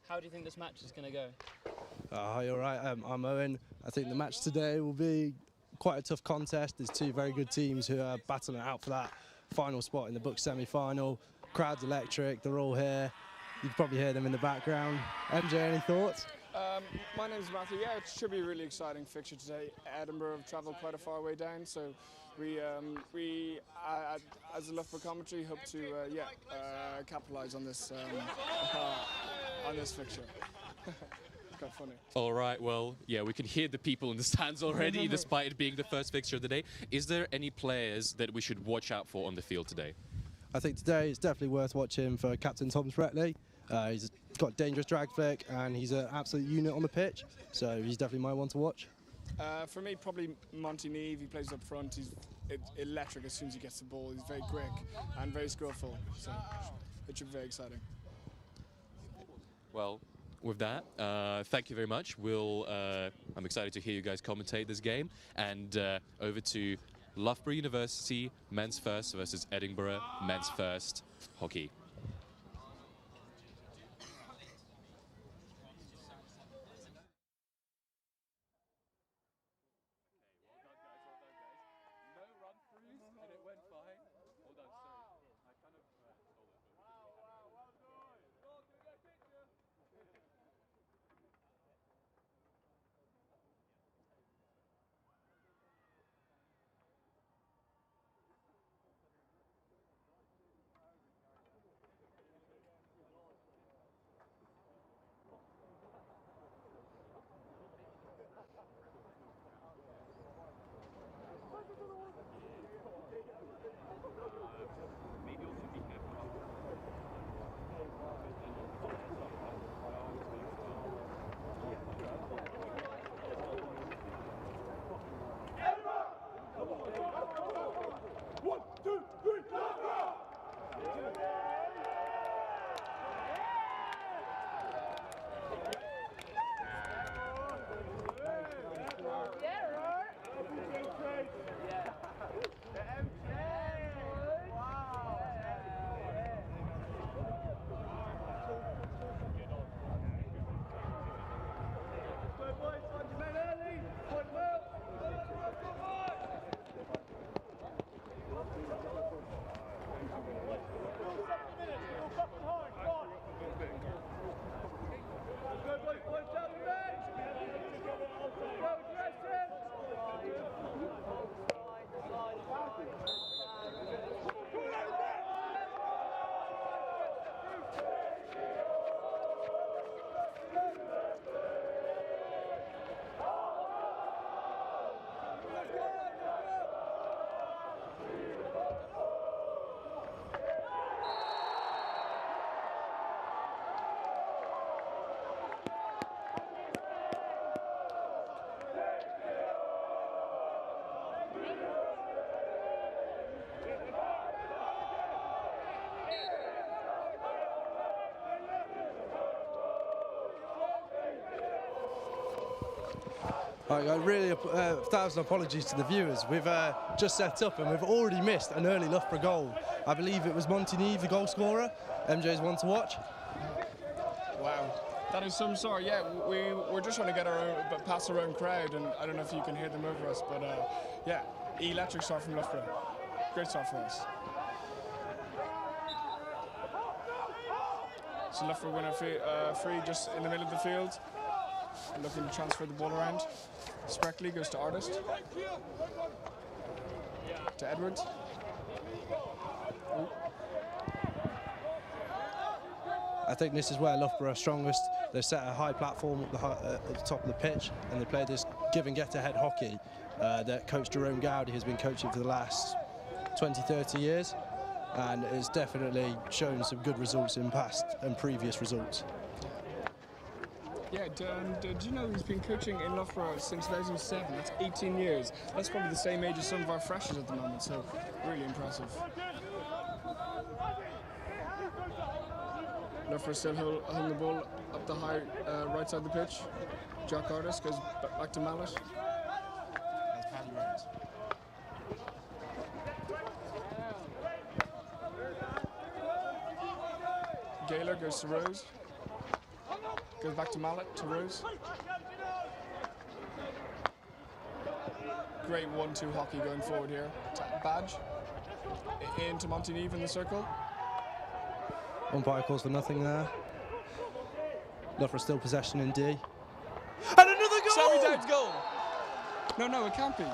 How do you think this match is going to go? Hi, all right. I'm Owen. I think the match today will be quite a tough contest. There's two very good teams who are battling it out for that final spot in the BUCS semi-final. Crowd's electric. They're all here. You can probably hear them in the background. MJ, any thoughts? My name's Matthew. Yeah, it should be a really exciting fixture today. Edinburgh have travelled quite a far way down, so we as a Loughborough commentary, hope to capitalise on this fixture. It's quite funny. All right, well, yeah, we can hear the people in the stands already, despite it being the first fixture of the day. Is there any players that we should watch out for on the field today? I think today it's definitely worth watching for Captain Tom Threatley. He's got dangerous drag flick and he's an absolute unit on the pitch, so he's definitely my one to watch. For me, probably Monty Neve. He plays up front. He's electric as soon as he gets the ball. He's very quick and very skillful, so it should be very exciting. Well, with that, thank you very much. I'm excited to hear you guys commentate this game, and over to Loughborough University men's first versus Edinburgh men's first hockey. And it went fine. Hold on, sorry. I kind of stole it. Well done. Go to the picture. Maybe also be careful. One, two, three, Really, 1,000 apologies to the viewers. We've just set up and we've already missed an early Loughborough goal. I believe it was Monty Neve, the goal scorer. MJ's one to watch. Wow, that is some sort. Yeah, we're just trying to get past our own crowd, and I don't know if you can hear them over us, but yeah, electric start from Loughborough. Great start for us. So Loughborough win a free just in the middle of the field, looking to transfer the ball around. Spreckley goes to Artist, to Edwards. Ooh. I think this is where Loughborough are strongest. They've set a high platform at the top of the pitch, and they play this give and get ahead hockey that Coach Jerome Gowdy has been coaching for the last 20-30 years, and it's definitely shown some good results in past and previous results. Yeah, did you know he's been coaching in Loughborough since 2007? That's 18 years. That's probably the same age as some of our freshers at the moment, so really impressive. Loughborough still holding the ball up the high right side of the pitch. Jack Artist goes back to Mallet. That's Paddy Rose. Gaylor goes to Rose. Goes back to Mallet, to Rose. Great 1-2 hockey going forward here. Badge into Monteneve in the circle. Umpire calls for nothing there. Loughborough still possession in D. And another goal! Sammy Dowd's goal! No, it can't be.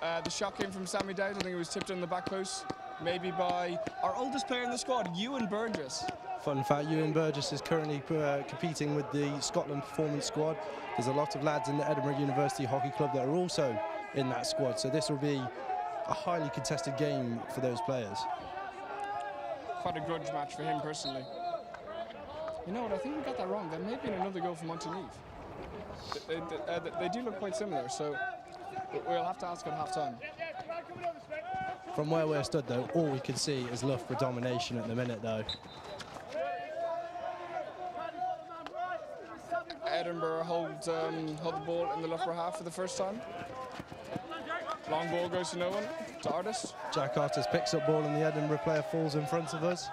The shot came from Sammy Dowd. I think it was tipped on the back post. Maybe by our oldest player in the squad, EDINBURGH. Fun fact, EDINBURGH is currently competing with the Scotland Performance Squad. There's a lot of lads in the Edinburgh University Hockey Club that are also in that squad, so this will be a highly contested game for those players. Quite a grudge match for him personally. You know what, I think we got that wrong. There may have been another goal for Monteneve. They do look quite similar, so we'll have to ask at half-time. From where we're stood, though, all we can see is Loughborough domination at the minute, though. Edinburgh hold the ball in the Loughborough half for the first time. Long ball goes to no one, to Artist. Jack Artist picks up ball and the Edinburgh player falls in front of us.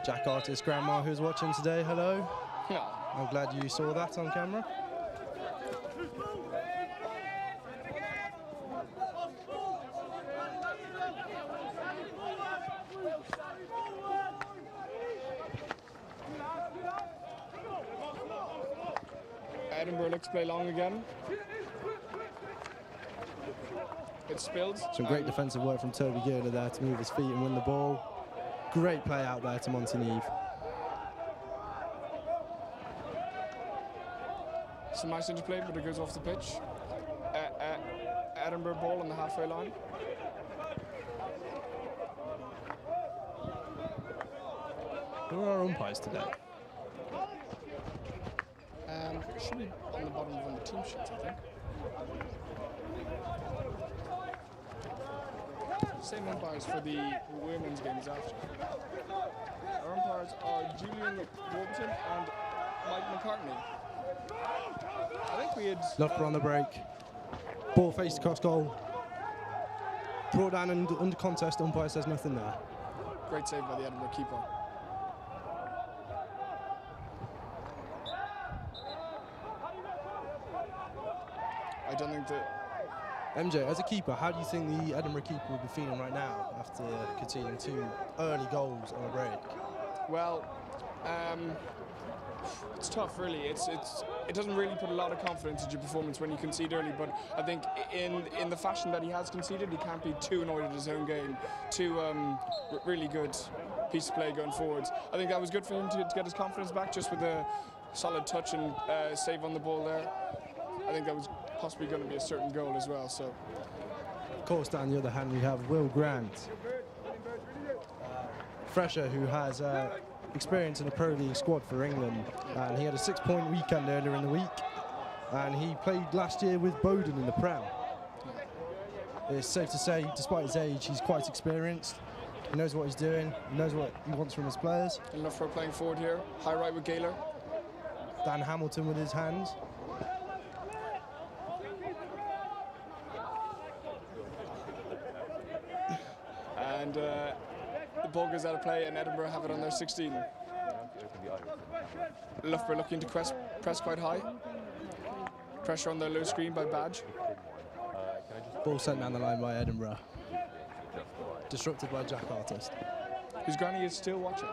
Jack Artist, grandma who's watching today, hello. Yeah. I'm glad you saw that on camera. Edinburgh looks to play long again. It's spilled. Some great defensive work from Toby Gurley there to move his feet and win the ball. Great play out there to Monteneve. Some nice interplay, but it goes off the pitch. Edinburgh ball on the halfway line. Who are our umpires today? It should be on the bottom of one of the team sheets, I think. Same umpires for the women's games after. Our umpires are Julian Warburton and Mike McCartney. I think we had... Loughborough on the break. Ball faced across goal. Brought down and under contest, umpire says nothing there. Great save by the Edinburgh keeper. I don't think that... MJ, as a keeper, how do you think the Edinburgh keeper will be feeling right now after conceding 2 early goals on a break? Well, it's tough, really. It doesn't really put a lot of confidence into your performance when you concede early, but I think in the fashion that he has conceded, he can't be too annoyed at his own game. Really good piece of play going forwards. I think that was good for him to get his confidence back, just with a solid touch and save on the ball there. I think that was possibly going to be a certain goal as well. So, of course, down the other hand, we have Will Grant, fresher who has experience in the Pro League squad for England, and he had a 6-point weekend earlier in the week, and he played last year with Bowden in the Prem. It's safe to say, despite his age, he's quite experienced. He knows what he's doing. He knows what he wants from his players. And Loughborough playing forward here. High right with Gaylor. Dan Hamilton with his hands. And the ball goes out of play, and Edinburgh have it on their 16. Loughborough looking to press quite high. Pressure on their low screen by Badge. Ball sent down the line by Edinburgh. Disrupted by Jack Artist. Whose granny is still watching.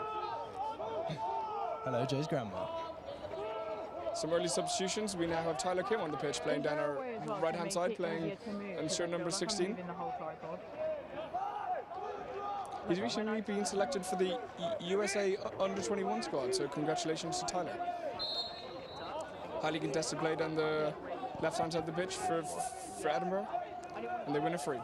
Hello, Jay's grandma. Some early substitutions. We now have Tyler Kim on the pitch, playing down our right-hand side, playing on shirt number 16. He's recently been selected for the USA Under-21 squad, so congratulations to Tyler. Highly contested play down the left-hand side of the pitch for Edinburgh, and they win a free.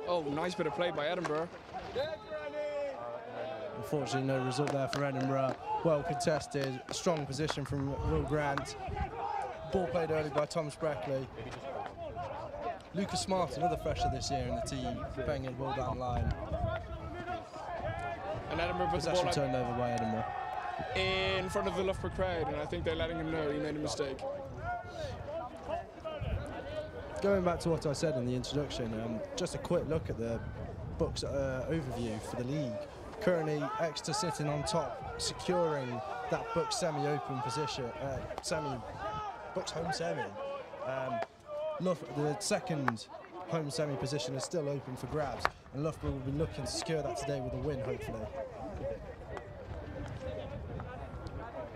Oh, nice bit of play by Edinburgh. Unfortunately, no result there for Edinburgh. Well contested, strong position from Will Grant. Ball played early by Tom Spreckley. Lucas Smart, another fresher this year in the team, banging the ball down the line. And Edinburgh puts the Possession ball turned over by Edinburgh. in front of the Loughborough crowd, and I think they're letting him know he made a mistake. Going back to what I said in the introduction, just a quick look at the BUCS overview for the league. Currently, Exeter sitting on top, securing that BUCS semi-open position, BUCS home semi. The second home semi position is still open for grabs, and Loughborough will be looking to secure that today with a win, hopefully.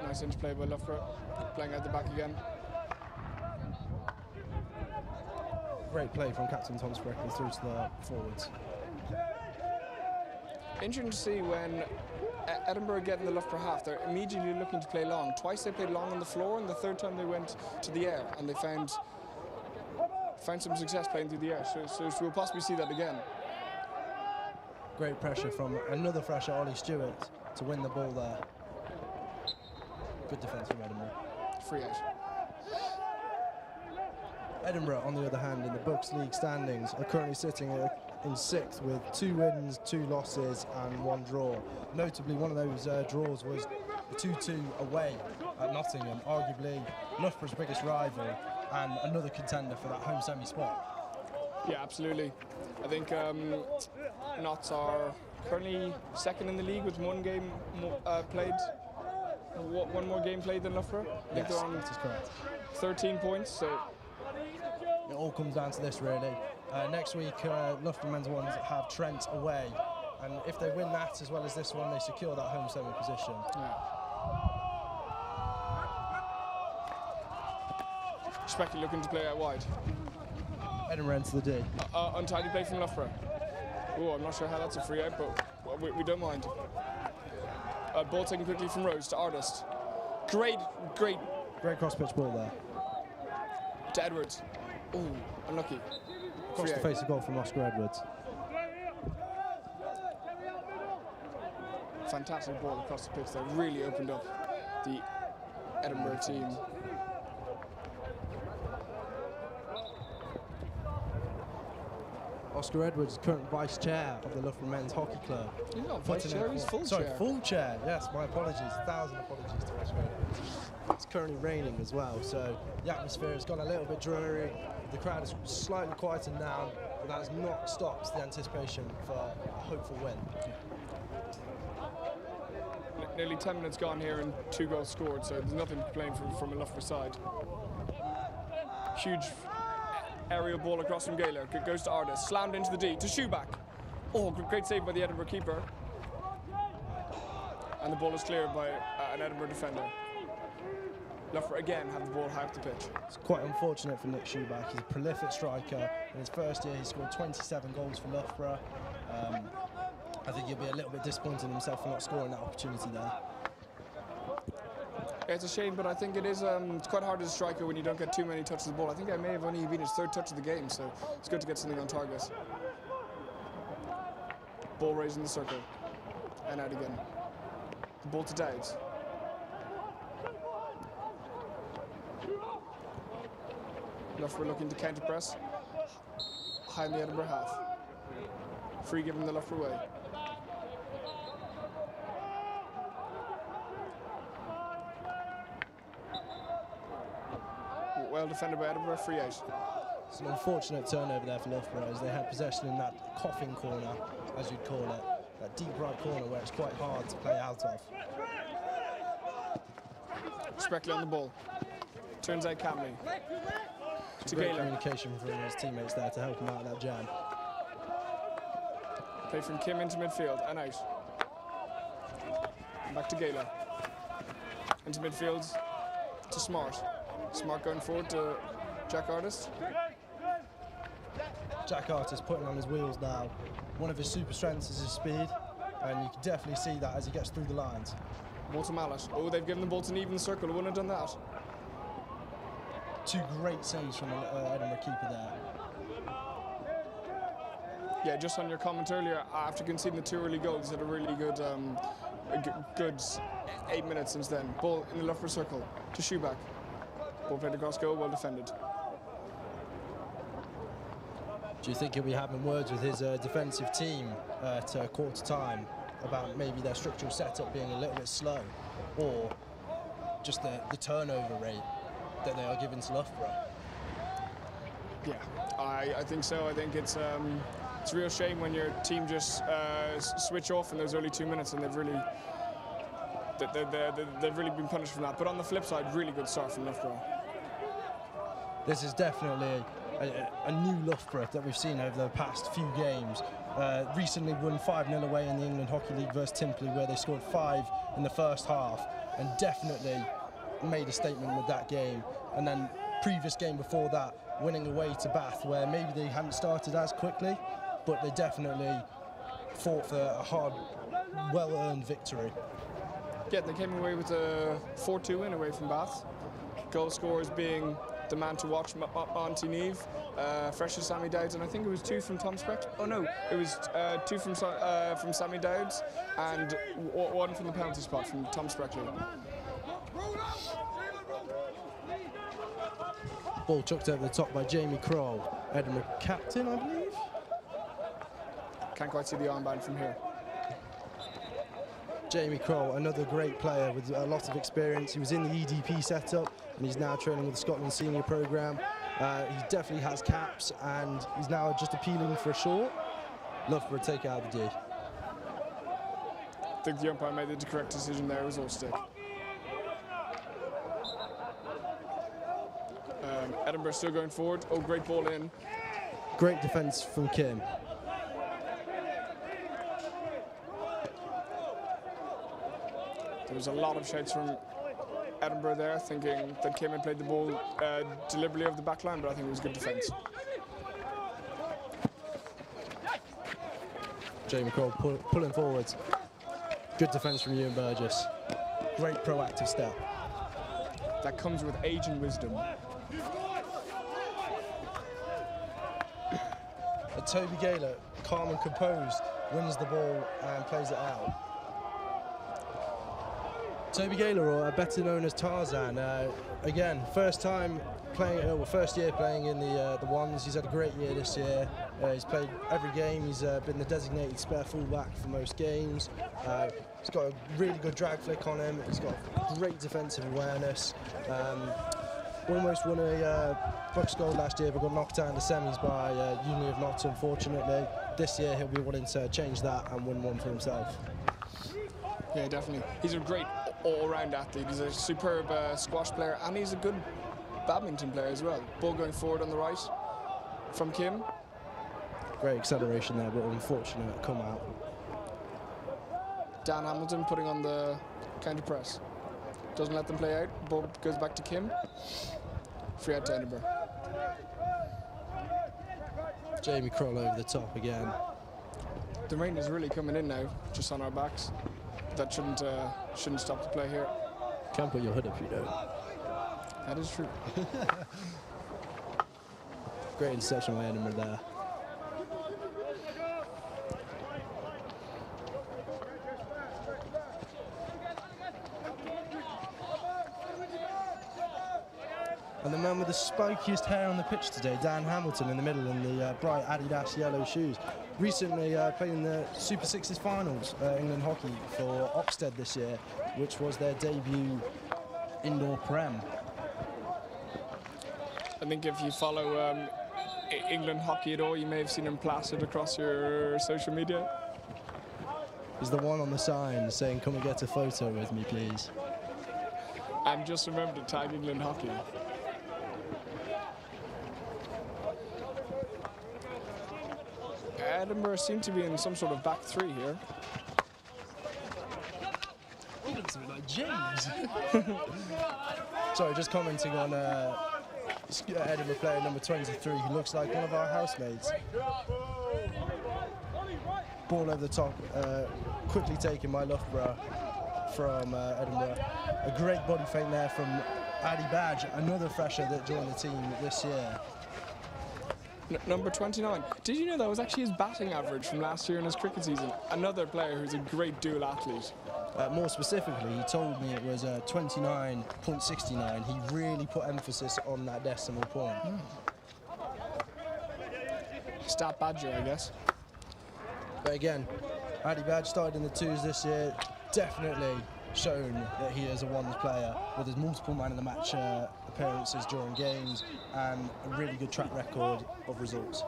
Nice interplay by Loughborough, playing at the back again. Great play from Captain Tom Spreckle through to the forwards. Interesting to see when Edinburgh get in the Loughborough half, they're immediately looking to play long. Twice they played long on the floor, and the third time they went to the air, and they found some success playing through the air. So we'll possibly see that again. Great pressure from another fresher, Ollie Stewart, to win the ball there. Good defence from Edinburgh. Free out. Edinburgh, on the other hand, in the BUCS League standings, are currently sitting in 6th with 2 wins, 2 losses and 1 draw. Notably, one of those draws was the 2-2 away at Nottingham, arguably Loughborough's biggest rival and another contender for that home semi spot. Yeah, absolutely. I think Notts are currently 2nd in the league with 1 game played. One more game played than Loughborough. I think they're on that is correct. 13 points. So it all comes down to this, really. Next week, Loughborough men's ones have Trent away, and if they win that as well as this one, they secure that home semi position. yeah. Specky looking to play out wide. Edinburgh into the D. Untidy play from Loughborough. Oh, I'm not sure how that's a free out, but we don't mind. Ball taken quickly from Rose to Artist. Great cross-pitch ball there. To Edwards. Oh, unlucky. Across the face of goal from Oscar Edwards. Fantastic ball across the pitch that really opened up the Edinburgh team. Oscar Edwards, current vice chair of the Loughborough Men's Hockey Club. He's not vice chair, he's full chair. Sorry, full chair. Yes, my apologies. 1,000 apologies to Oscar Edwards. It's currently raining as well, so the atmosphere has gone a little bit dreary. The crowd is slightly quietened down, but that has not stopped the anticipation for a hopeful win. Nearly 10 minutes gone here and 2 goals scored, so there's nothing to complain from a Loughborough side. Huge aerial ball across from Gaylor, goes to Artist, slammed into the D, to Shoeback. Oh, great save by the Edinburgh keeper. And the ball is cleared by an Edinburgh defender. Loughborough again have the ball high up the pitch. It's quite unfortunate for Nick Shoeback. He's a prolific striker. In his first year, he scored 27 goals for Loughborough. I think he'll be a little bit disappointed in himself for not scoring that opportunity there. It's a shame, but I think it's quite hard as a striker when you don't get too many touches of the ball. I think I may have only been his 3rd touch of the game, so it's good to get something on target. Ball raised in the circle, and out again. The ball to Dowds. Loughborough looking to counter press. High in the Edinburgh half. Free given the Loughborough way. Well defended by Edinburgh, free out. It's an unfortunate turnover there for Loughborough as they had possession in that coffin corner, as you'd call it, that deep right corner where it's quite hard to play out of. Spreckley on the ball. Turns out Camley. To great Gaylor. Communication from his teammates there to help him out of that jam. Play from Kim into midfield and out. And back to Gaylor. Into midfield to Smart. Smart going forward to Jack Artist. Jack Artist putting on his wheels now. One of his super strengths is his speed, and you can definitely see that as he gets through the lines. Ball to Mallet. Oh, they've given the ball to Neve in the circle. Wouldn't have done that. 2 great saves from the Edinburgh keeper there. Yeah, just on your comment earlier, after conceding the 2 early goals, had a really good, good 8 minutes since then. Ball in the Loughborough circle to Shoeback. Ball played across goal, well defended. Do you think he'll be having words with his defensive team at quarter time about maybe their structural setup being a little bit slow, or just the turnover rate that they are giving to Loughborough? Yeah, I think so. I think it's it's a real shame when your team just switch off in those early 2 minutes, and they've really been punished from that. But on the flip side, really good start from Loughborough. This is definitely a new Loughborough that we've seen over the past few games. Recently won 5-0 away in the England Hockey League versus Timperley, where they scored 5 in the first half, and definitely made a statement with that game. And then previous game before that, winning away to Bath, where maybe they hadn't started as quickly, but they definitely fought for a hard, well-earned victory. Yeah, they came away with a 4-2 win away from Bath. Goal scorers being the man to watch, Monty Neve, fresh as Sammy Dowds, and I think it was 2 from Tom Spector. Oh no, it was 2 from Sammy Dowds and 1 from the penalty spot from Tom Spector. Ball chucked over the top by Jamie Kroll, Edinburgh captain, I believe. Can't quite see the armband from here. Jamie Kroll, another great player with a lot of experience. He was in the EDP setup, and he's now training with the Scotland Senior Programme. He definitely has caps, and he's now just appealing for a short. Loughborough take out the D. I think the umpire made the correct decision there. It was all stick. Edinburgh still going forward. Oh, great ball in. Great defence from Kim. There was a lot of shouts from Edinburgh there, thinking that Kim had played the ball deliberately over the back line, but I think it was good defence. Jamie Kroll pulling forwards. Good defence from Ewan Burgess. Great proactive step. That comes with age and wisdom. Toby Gaylor, calm and composed, wins the ball and plays it out. Toby Gaylor, or better known as Tarzan, again, first year playing in the ones. He's had a great year this year. He's played every game. He's been the designated spare fullback for most games. He's got a really good drag flick on him. He's got great defensive awareness. Almost won a BUCS gold last year, but got knocked out in the semis by Uni of Notts, unfortunately. This year he'll be wanting to change that and win one for himself. Yeah, definitely. He's a great all-round athlete. He's a superb squash player, and he's a good badminton player as well. Ball going forward on the right from Kim. Great acceleration there, but unfortunate come out. Dan Hamilton putting on the counter press. Doesn't let them play out. Ball goes back to Kim. Free out to Edinburgh. Jamie Kroll over the top again. The rain is really coming in now, just on our backs. That shouldn't stop the play here. Can't put your hood up, you know. That is true. Great interception by Edinburgh there. And the man with the spikiest hair on the pitch today, Dan Hamilton, in the middle in the bright Adidas yellow shoes. Recently played in the Super Sixes finals, England hockey, for Oxted this year, which was their debut indoor prem. I think if you follow England hockey at all, you may have seen him plastered across your social media. He's the one on the sign saying, "Come and get a photo with me, please." And just remember to tag England hockey. Edinburgh seem to be in some sort of back three here. He looks a bit like James. Sorry, just commenting on Edinburgh player number 23. He looks like one of our housemates. Ball over the top, quickly taken by Loughborough from Edinburgh. A great body feint there from Addy Badge, another fresher that joined the team this year. Number 29. Did you know that was actually his batting average from last year in his cricket season? Another player who's a great dual athlete. More specifically, he told me it was 29.69. He really put emphasis on that decimal point. Stat Badger, I guess. But again, Addy Badge started in the twos this year. Definitely shown that he is a ones player with his multiple man of the match appearances during games and a really good track record of results.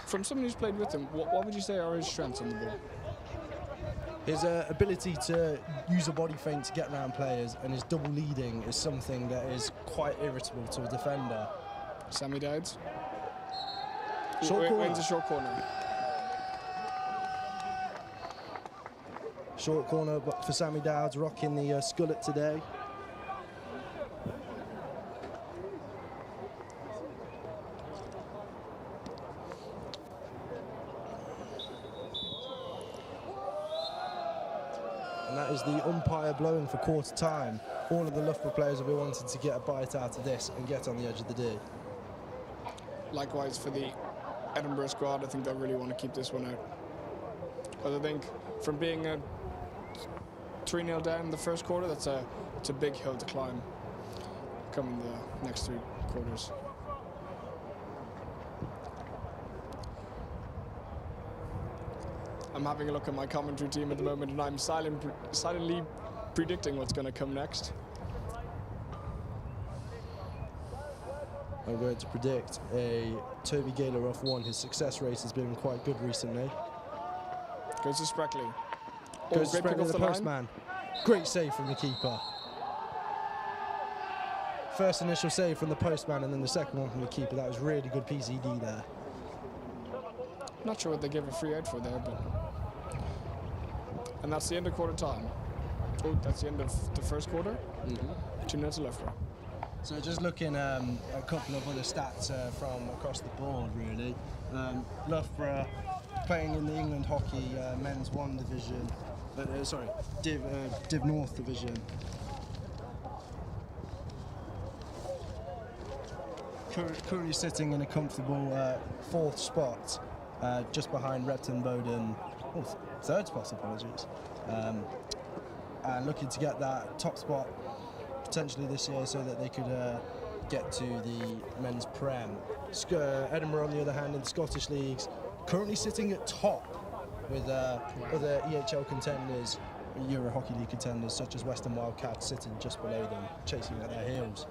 From someone who's played with him, what would you say are his strengths on the ball? His ability to use a body feint to get around players, and his double leading is something that is quite irritable to a defender. Sammy Dowds. Short corner. Wins a short corner. Short corner for Sammy Dowds, rocking the skullet today. And that is the umpire blowing for quarter time. All of the Loughborough players will be wanting to get a bite out of this and get on the edge of the D. Likewise for the Edinburgh squad, I think they'll really want to keep this one out. But I think from being a 3-0 down in the first quarter, it's a big hill to climb coming the next 3 quarters. I'm having a look at my commentary team at the moment, and I'm silently predicting what's going to come next. I'm going to predict a Toby Gaylor off 1. His success rate has been quite good recently. Goes to Spreckley. Goes to great pick Spreckley, off the line. postman. Great save from the keeper. First initial save from the postman, and then the second one from the keeper. That was really good PCD there. Not sure what they gave a free out for there, but... And that's the end of quarter time. Oh, that's the end of the first quarter. 2-0 to Loughborough. So just looking at a couple of other stats from across the board, really. Loughborough playing in the England Hockey Men's 1 division, Div North division. Currently sitting in a comfortable 4th spot, just behind Repton Bowden. Oh, 3rd spot, apologies. And looking to get that top spot potentially this year so that they could get to the men's Prem. Edinburgh, on the other hand, in the Scottish leagues, currently sitting at top with other EHL contenders, Euro Hockey League contenders such as Western Wildcats sitting just below them, chasing at their heels.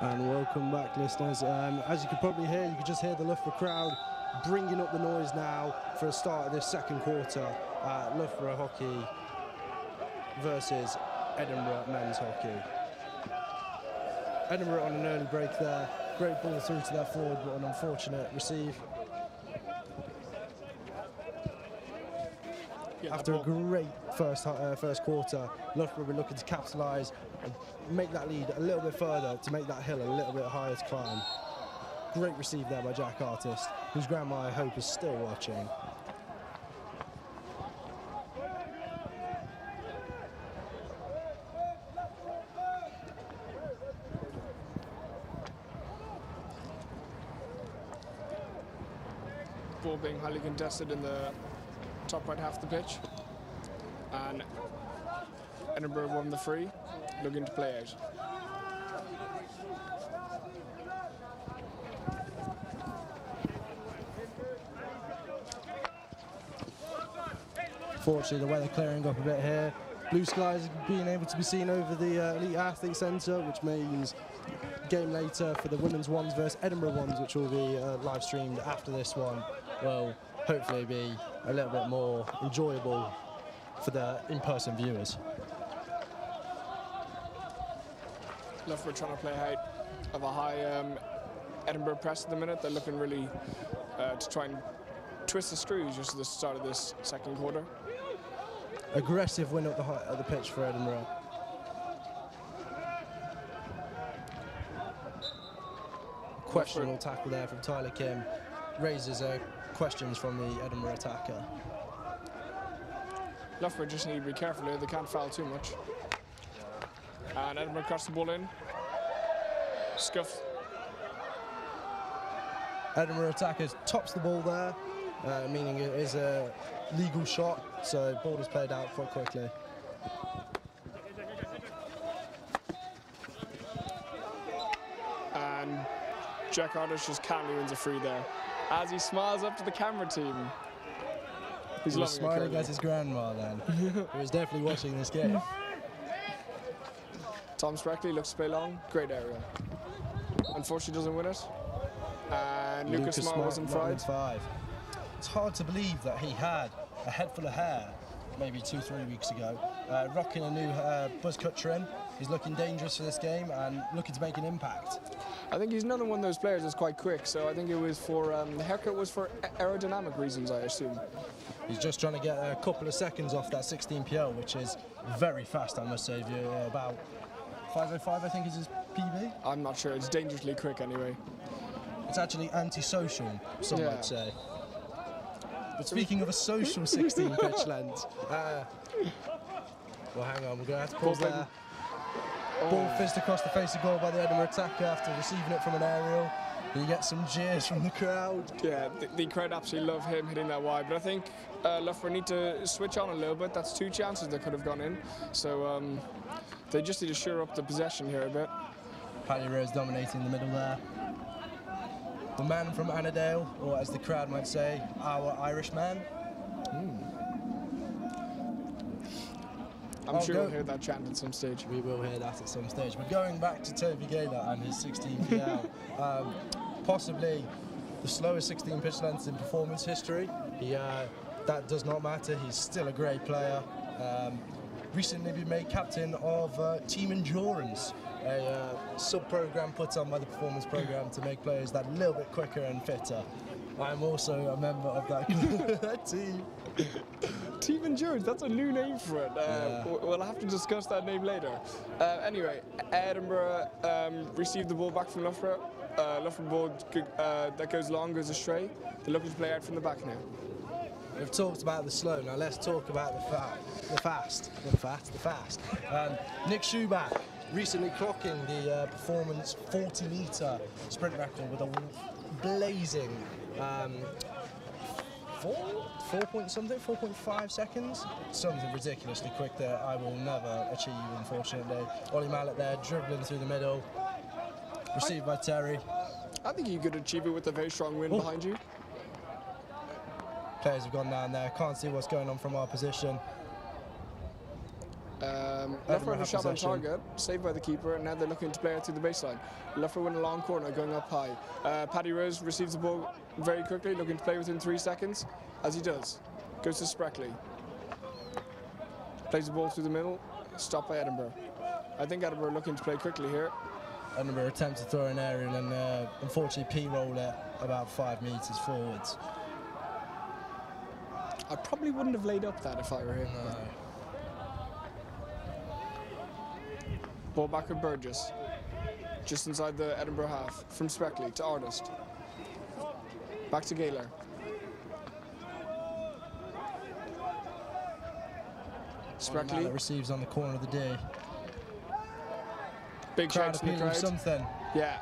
And welcome back, listeners. As you can probably hear, you can just hear the Loughborough crowd bringing up the noise now for a start of this second quarter. Loughborough Hockey versus Edinburgh Men's Hockey. Edinburgh on an early break there. Great ball through to their forward, but an unfortunate receive. Yeah, After a great first quarter, Loughborough were looking to capitalise and make that lead a little bit further to make that hill a little bit higher to climb. Great receive there by Jack Artist, whose grandma, I hope, is still watching. Ball being highly contested in the top right half of the pitch, and Edinburgh won the free, looking to play out. Fortunately, the weather clearing up a bit here. Blue skies being able to be seen over the Elite Athlete Centre, which means game later for the women's ones versus Edinburgh ones, which will be live streamed after this one, will hopefully be a little bit more enjoyable for the in-person viewers. Loughborough trying to play out of a high Edinburgh press at the minute. They're looking really to try and twist the screws just at the start of this second quarter. Aggressive win up the pitch for Edinburgh. Questionable tackle there from Tyler Kim raises questions from the Edinburgh attacker. Loughborough just need to be careful here. They can't foul too much. And Edinburgh cross the ball in. Scuffed. Edinburgh attacker tops the ball there, meaning it is a legal shot, so ball is played out quite quickly. And Jack Ardish just calmly wins a free there. As he smiles up to the camera team. He's He was smiling at his grandma then. He was definitely watching this game. Tom Spreckley looks to play long. Great area. Unfortunately doesn't win it. And Lucas Smart wasn't fried. It's hard to believe that he had a head full of hair maybe 2-3 weeks ago, rocking a new buzz cut trim. He's looking dangerous for this game and looking to make an impact. I think he's another one of those players that's quite quick, so I think it was for, the haircut was for aerodynamic reasons, I assume. He's just trying to get a couple of seconds off that 16 PL, which is very fast, I must say. About 5:05, I think, is his PB. I'm not sure, it's dangerously quick anyway. It's actually anti-social, some Yeah. might say. But speaking of a social 16 pitch length, well, hang on, we're going to have to pause there. Ball fizzed across the face of goal by the Edinburgh attacker after receiving it from an aerial. You get some jeers from the crowd. Yeah, the crowd absolutely love him hitting that wide, but I think Loughborough need to switch on a little bit. That's 2 chances that could have gone in, so they just need to shore up the possession here a bit. Paddy Rose dominating the middle there. The man from Annandale, or as the crowd might say, our Irish man. I'm sure we'll hear that chant at some stage. We will hear that at some stage. But going back to Toby Gaylor and his 16 PL, possibly the slowest 16 pitch lengths in performance history. That does not matter. He's still a great player. Recently been made captain of Team Endurance, a sub-program put on by the performance program to make players that little bit quicker and fitter. I'm also a member of that team. Team Endurance, that's a new name for it. We'll have to discuss that name later. Anyway, Edinburgh received the ball back from Loughborough. Loughborough ball that goes long, goes astray. They're looking to play out from the back now. We've talked about the slow, now let's talk about the fast. Nick Schuback recently clocking the performance 40-metre sprint record with a blazing 4.5 seconds. Something ridiculously quick that I will never achieve, unfortunately. Ollie Mallet there, dribbling through the middle. Received by Terry. I think you could achieve it with a very strong wind behind you. Players have gone down there, can't see what's going on from our position. Loughborough had a shot on target, saved by the keeper, and now they're looking to play it through the baseline. Loughborough win a long corner, going up high. Paddy Rose receives the ball very quickly, looking to play within 3 seconds, as he does. Goes to Spreckley. Plays the ball through the middle, stopped by Edinburgh. I think Edinburgh are looking to play quickly here. Edinburgh attempt to throw an aerial and unfortunately P-roll it about 5 metres forwards. I probably wouldn't have laid up that if I were him. No. Ball back with Burgess. Just inside the Edinburgh half. From Spreckley to Artist. Back to Gaylor. Spreckley receives on the corner of the D. Big Crowd shouts from the appealing crowd. something. Yeah.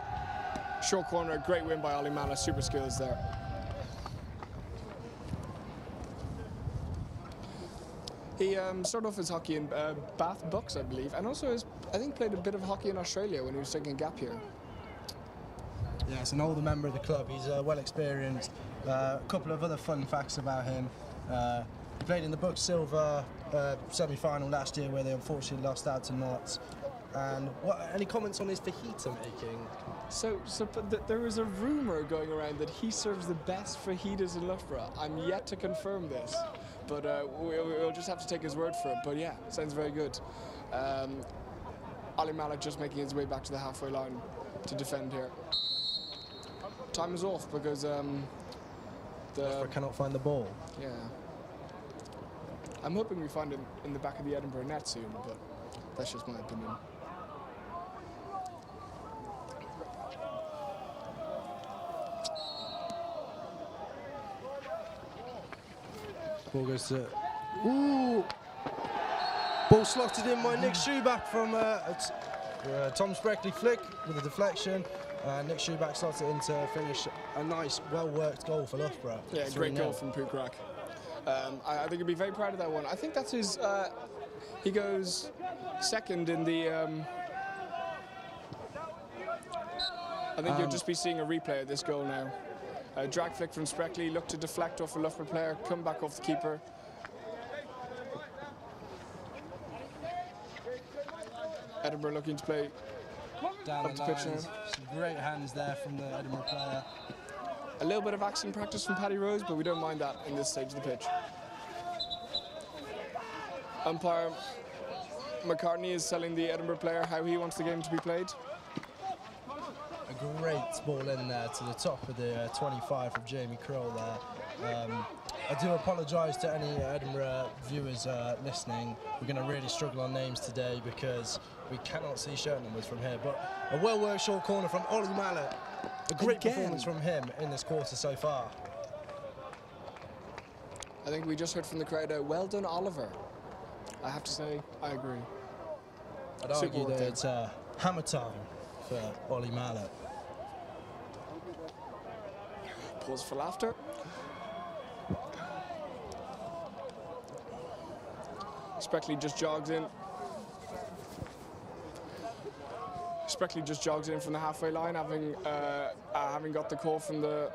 Short corner, great win by Ollie Mallet. Super skills there. He started off his hockey in Bath BUCS, I believe, and also I think played a bit of hockey in Australia when he was taking a gap year. Yeah, it's an older member of the club. He's well experienced. A couple of other fun facts about him. He played in the BUCS Silver semi-final last year where they unfortunately lost out to Notts. And any comments on his fajita making? But there is a rumour going around that he serves the best fajitas in Loughborough. I'm yet to confirm this, but we'll just have to take his word for it. But yeah, sounds very good. Ollie Mallet just making his way back to the halfway line to defend here. Time is off because Loughborough cannot find the ball. yeah. I'm hoping we find it in the back of the Edinburgh net soon, but that's just my opinion. Ball goes to... Ooh! Ball slotted in by Nick Schuback from Tom Spreckley flick with a deflection. Nick Schuback slots it in to finish a nice, well-worked goal for Loughborough. Yeah, great goal from Pukrak. I think he'd be very proud of that one. I think that's his... he goes second in the... I think you'll just be seeing a replay of this goal now. Drag flick from Spreckley, look to deflect off a Loughborough player, come back off the keeper. Edinburgh looking to play Down up the the pitch now. lines. Some great hands there from the Edinburgh player. A little bit of action practice from Paddy Rose, but we don't mind that in this stage of the pitch. Umpire McCartney is telling the Edinburgh player how he wants the game to be played. A great ball in there to the top of the 25 from Jamie Kroll there. I do apologise to any Edinburgh viewers listening. We're going to really struggle on names today because we cannot see shirt numbers from here. But a well-worked short corner from Ollie Mallet. A great performance from him in this quarter so far. I think we just heard from the crowd, well done, Oliver. I have to say, I agree. I'd argue that it's hammer time for Ollie Mallet. Pause for laughter. Spreckley just jogs in. Spreckley just jogs in from the halfway line, having got the call from the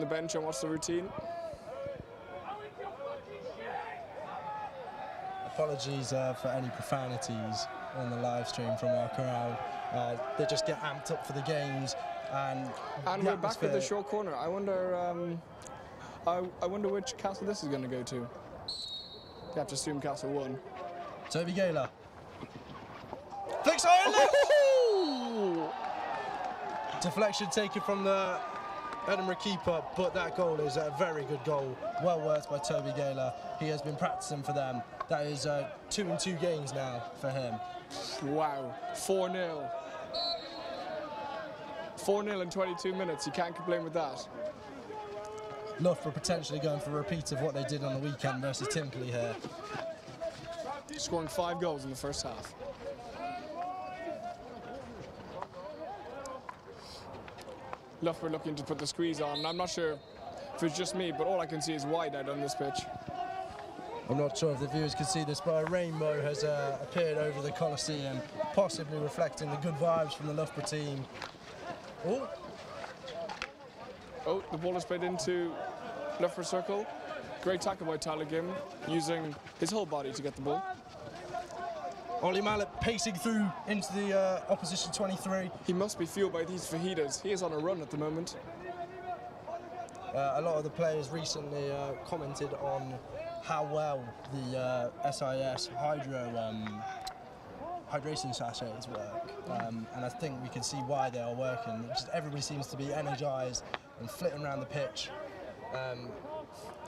bench on what's the routine. Apologies for any profanities on the live stream from our crowd. They just get amped up for the games, and we're back at the short corner. I wonder which castle this is going to go to. You have to assume Castle 1. Toby Gaylor. Flicks iron left! Deflection taken from the Edinburgh keeper, but that goal is a very good goal. Well worked by Toby Gaylor. He has been practicing for them. That is 2 in 2 games now for him. Wow, 4-0. 4-0 in 22 minutes. You can't complain with that. Loughborough potentially going for a repeat of what they did on the weekend versus Timperley here. Scoring 5 goals in the first half. Loughborough looking to put the squeeze on. I'm not sure if it's just me, but all I can see is wide out on this pitch. I'm not sure if the viewers can see this, but a rainbow has appeared over the Coliseum, possibly reflecting the good vibes from the Loughborough team. Oh, the ball is played into Loughborough circle. Great tackle by Tyler Gimm, using his whole body to get the ball. Ollie Mallet pacing through into the opposition 23. He must be fueled by these fajitas. He is on a run at the moment. A lot of the players recently commented on how well the SIS hydration sachets work, and I think we can see why they are working. Just everybody seems to be energised and flitting around the pitch.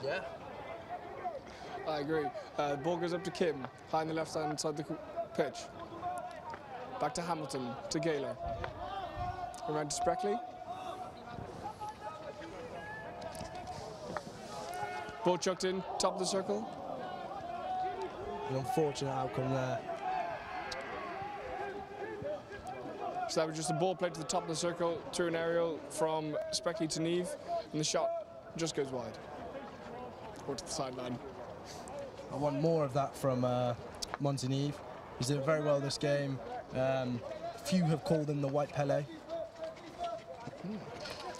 Yeah. I agree. The ball goes up to Kim, high on the left hand side of the pitch. Back to Hamilton, to Gaylor. Around to Spreckley. Ball chucked in, top of the circle. An unfortunate outcome there. So that was just a ball played to the top of the circle, through an aerial from Spreckley to Neve, and the shot just goes wide. Or to the sideline. I want more of that from Monty Neve. He's doing very well this game. Few have called him the White Pele.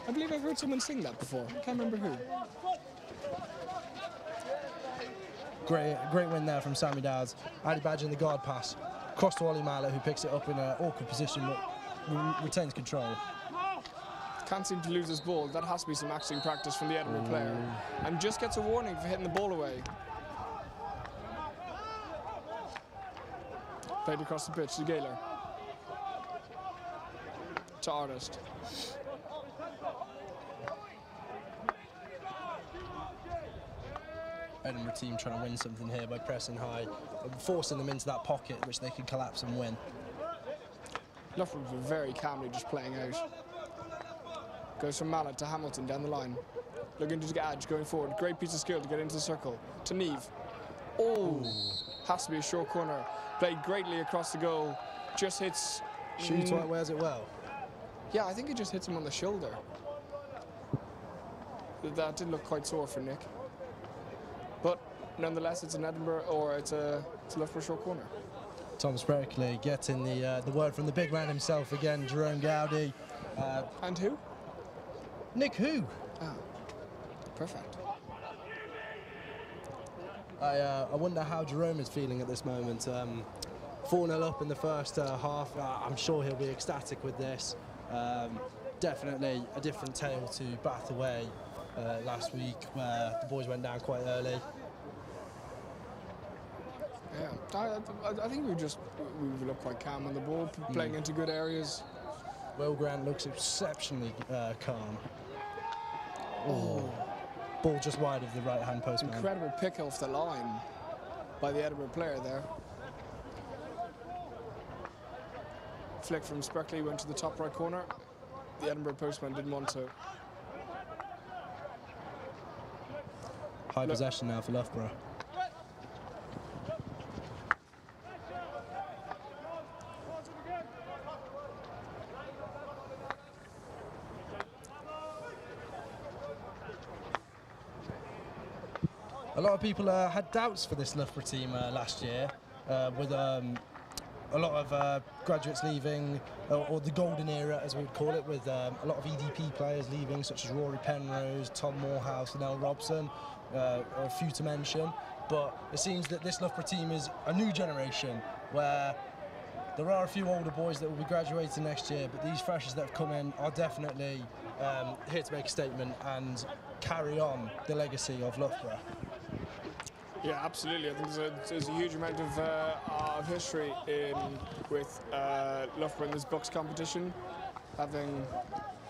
I believe I've heard someone sing that before. I can't remember who. Great win there from Sammy Dowds. Addy Badger in the guard pass. Cross to Ollie Mallet, who picks it up in an awkward position but retains control. Can't seem to lose his ball. That has to be some acting practice from the Edinburgh player. And just gets a warning for hitting the ball away. Played across the pitch to Gaylor. to artist. Edinburgh team trying to win something here by pressing high, forcing them into that pocket which they can collapse and win. Loughborough were very calmly just playing out. Goes from Mallet to Hamilton down the line. Looking to get Edge going forward. Great piece of skill to get into the circle. To Neve. Oh, has to be a short corner. Played greatly across the goal. Just hits. Shoots right, wears it well. Yeah, I think it just hits him on the shoulder. That did look quite sore for Nick. But nonetheless, it's an Edinburgh, or it's a Loughborough short corner. Thomas Berkeley getting the word from the big man himself again, Jerome Gowdy. And who? Nick who? Ah, perfect. I wonder how Jerome is feeling at this moment. 4-0 up in the first half. I'm sure he'll be ecstatic with this. Definitely a different tale to Bath away last week, where the boys went down quite early. Yeah, I think we look quite calm on the ball, playing into good areas. Will Grant looks exceptionally calm. Oh, ball just wide of the right-hand post. Incredible pick off the line by the Edinburgh player there. Flick from Sperkley went to the top right corner. The Edinburgh postman didn't want to. High possession now for Loughborough. A lot of people had doubts for this Loughborough team last year, with a lot of graduates leaving, or the golden era as we would call it, with a lot of EDP players leaving, such as Rory Penrose, Tom Morehouse and El Robson, a few to mention. But it seems that this Loughborough team is a new generation, where there are a few older boys that will be graduating next year, but these freshers that have come in are definitely here to make a statement and carry on the legacy of Loughborough. Yeah, absolutely. I think there's a huge amount of history with Loughborough in this BUCS competition, having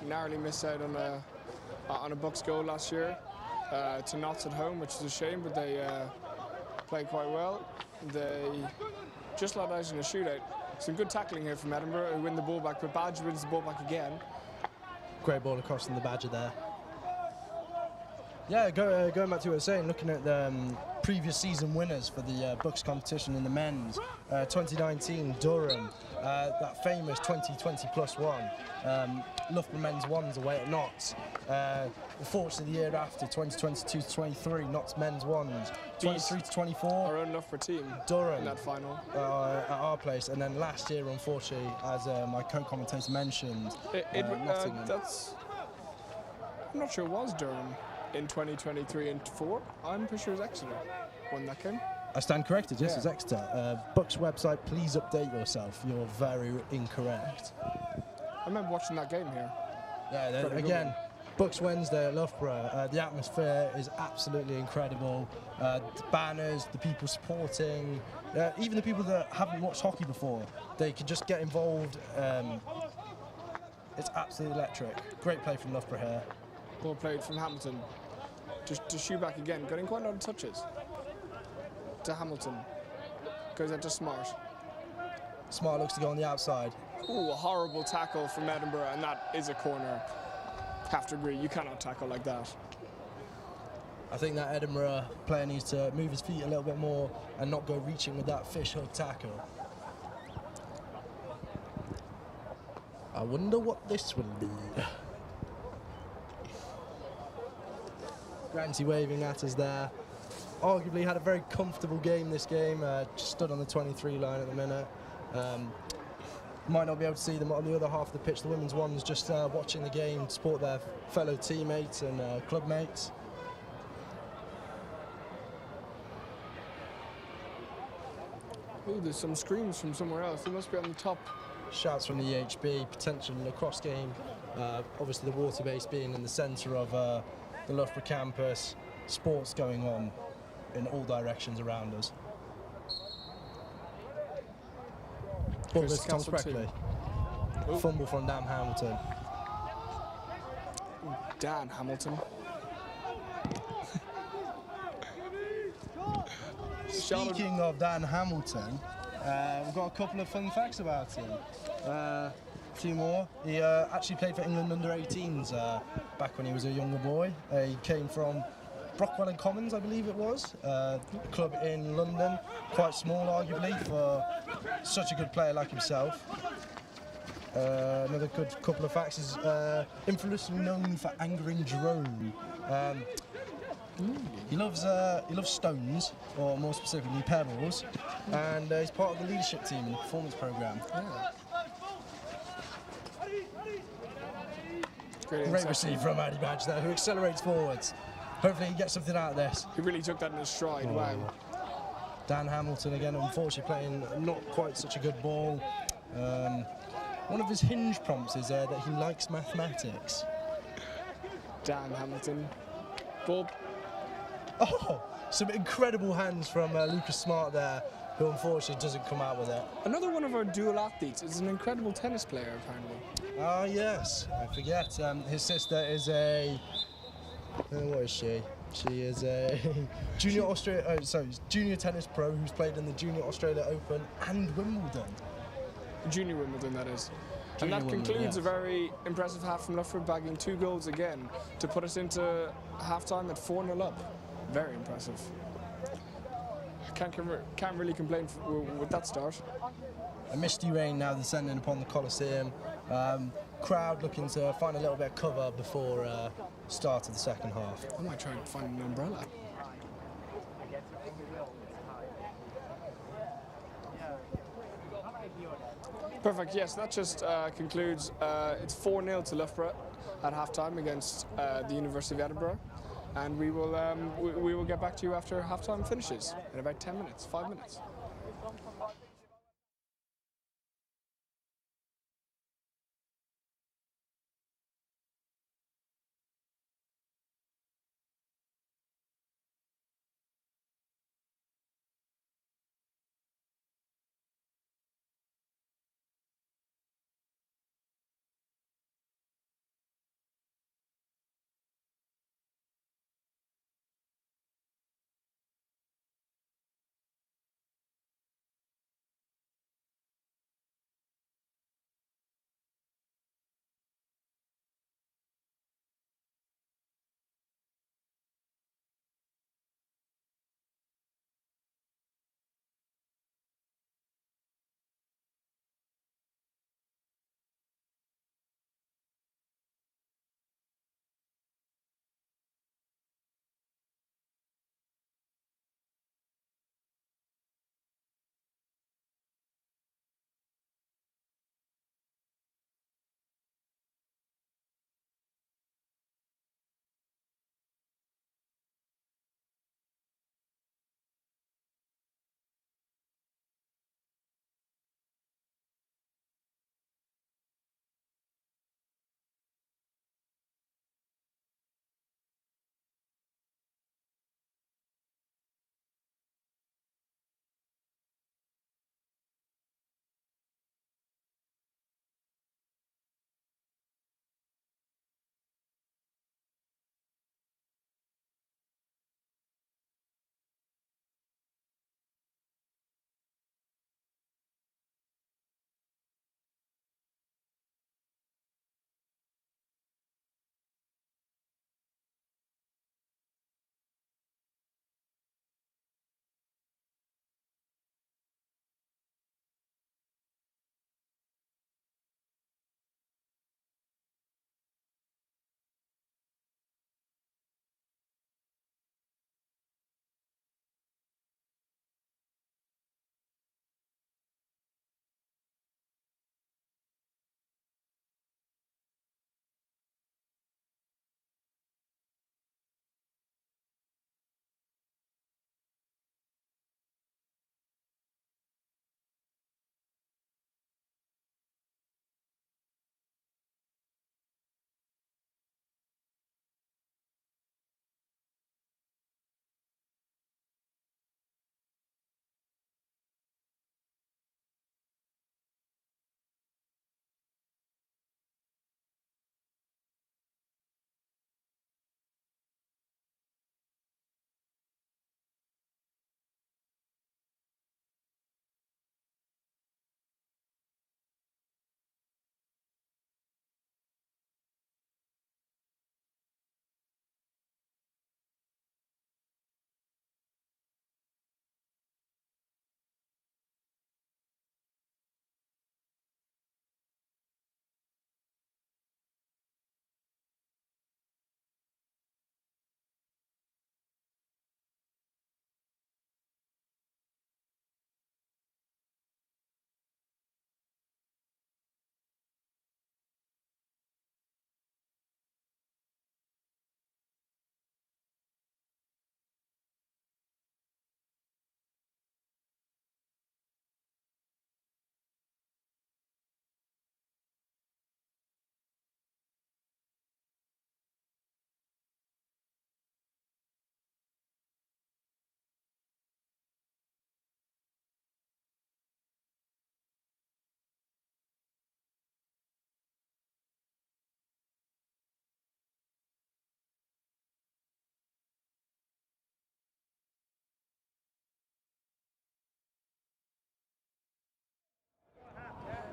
narrowly missed out on a BUCS goal last year to Notts at home, which is a shame, but they played quite well. They just let out in a shootout. Some good tackling here from Edinburgh, who win the ball back, but Badger wins the ball back again. Great ball across from the Badger there. Yeah, going back to what I was saying, looking at the previous season winners for the BUCS competition in the men's, 2019 Durham, that famous 2020 plus one, Loughborough men's ones away at Notts. Unfortunately, the year after, 2022-23, Notts men's ones, 23-24. Our own Loughborough team, Durham in that final. at our place, and then last year, unfortunately, as my co-commentator mentioned, Nottingham. I'm not sure it was Durham in 2023 and 4. I'm pretty sure it was Exeter won that game. I stand corrected, yes, it's Exeter. BUCS website, please update yourself. You're very incorrect. I remember watching that game here. Yeah, again, BUCS Wednesday at Loughborough. The atmosphere is absolutely incredible. The banners, the people supporting, even the people that haven't watched hockey before, they can just get involved. It's absolutely electric. Great play from Loughborough here. Ball played from Hamilton. Just to shoot back again, getting quite a lot of touches. To Hamilton. Goes out to Smart. Smart looks to go on the outside. Ooh, a horrible tackle from Edinburgh, and that is a corner. Have to agree, you cannot tackle like that. I think that Edinburgh player needs to move his feet a little bit more and not go reaching with that fish hook tackle. I wonder what this will be. Granty waving at us there. Arguably had a very comfortable game this game, just stood on the 23 line at the minute. Might not be able to see them on the other half of the pitch. The women's ones just watching the game, support their fellow teammates and club mates. Ooh, there's some screams from somewhere else. They must be on the top. Shouts from the EHB, potential lacrosse game. Obviously the water base being in the centre of the Loughborough campus. Sports going on in all directions around us. Ball goes to Tom Spreckley. Fumble from Dan Hamilton. Dan Hamilton. Speaking of Dan Hamilton, we've got a couple of fun facts about him. A few more. He actually played for England under-18s back when he was a younger boy. He came from Brockwell and Commons, I believe it was, a club in London, quite small arguably for such a good player like himself. Another good couple of facts is infamously known for angering Jerome. He loves stones, or more specifically pebbles, and he's part of the leadership team in the performance programme. Yeah. Great receive from Addy Badge there, who accelerates forwards. Hopefully he gets something out of this. He really took that in his stride. Wow. Dan Hamilton again, unfortunately playing not quite such a good ball. One of his hinge prompts is that he likes mathematics. Dan Hamilton. Bob. Oh, some incredible hands from Lucas Smart there, who unfortunately doesn't come out with it. Another one of our dual athletes is an incredible tennis player, apparently. Ah, yes, I forget. His sister is a... what is she? She is a junior tennis pro who's played in the Junior Australia Open and Wimbledon. Junior Wimbledon, that is. And Junior that Wimbledon, concludes yes. a very impressive half from Loughborough, bagging 2 goals again to put us into half-time at 4-0 up. Very impressive. Can't really complain with that start. A misty rain now descending upon the Coliseum. Crowd looking to find a little bit of cover before start of the second half. I might try and find an umbrella. Perfect, yes, that just concludes. It's 4-0 to Loughborough at half-time against the University of Edinburgh. And we will get back to you after half-time finishes in about 10 minutes, 5 minutes.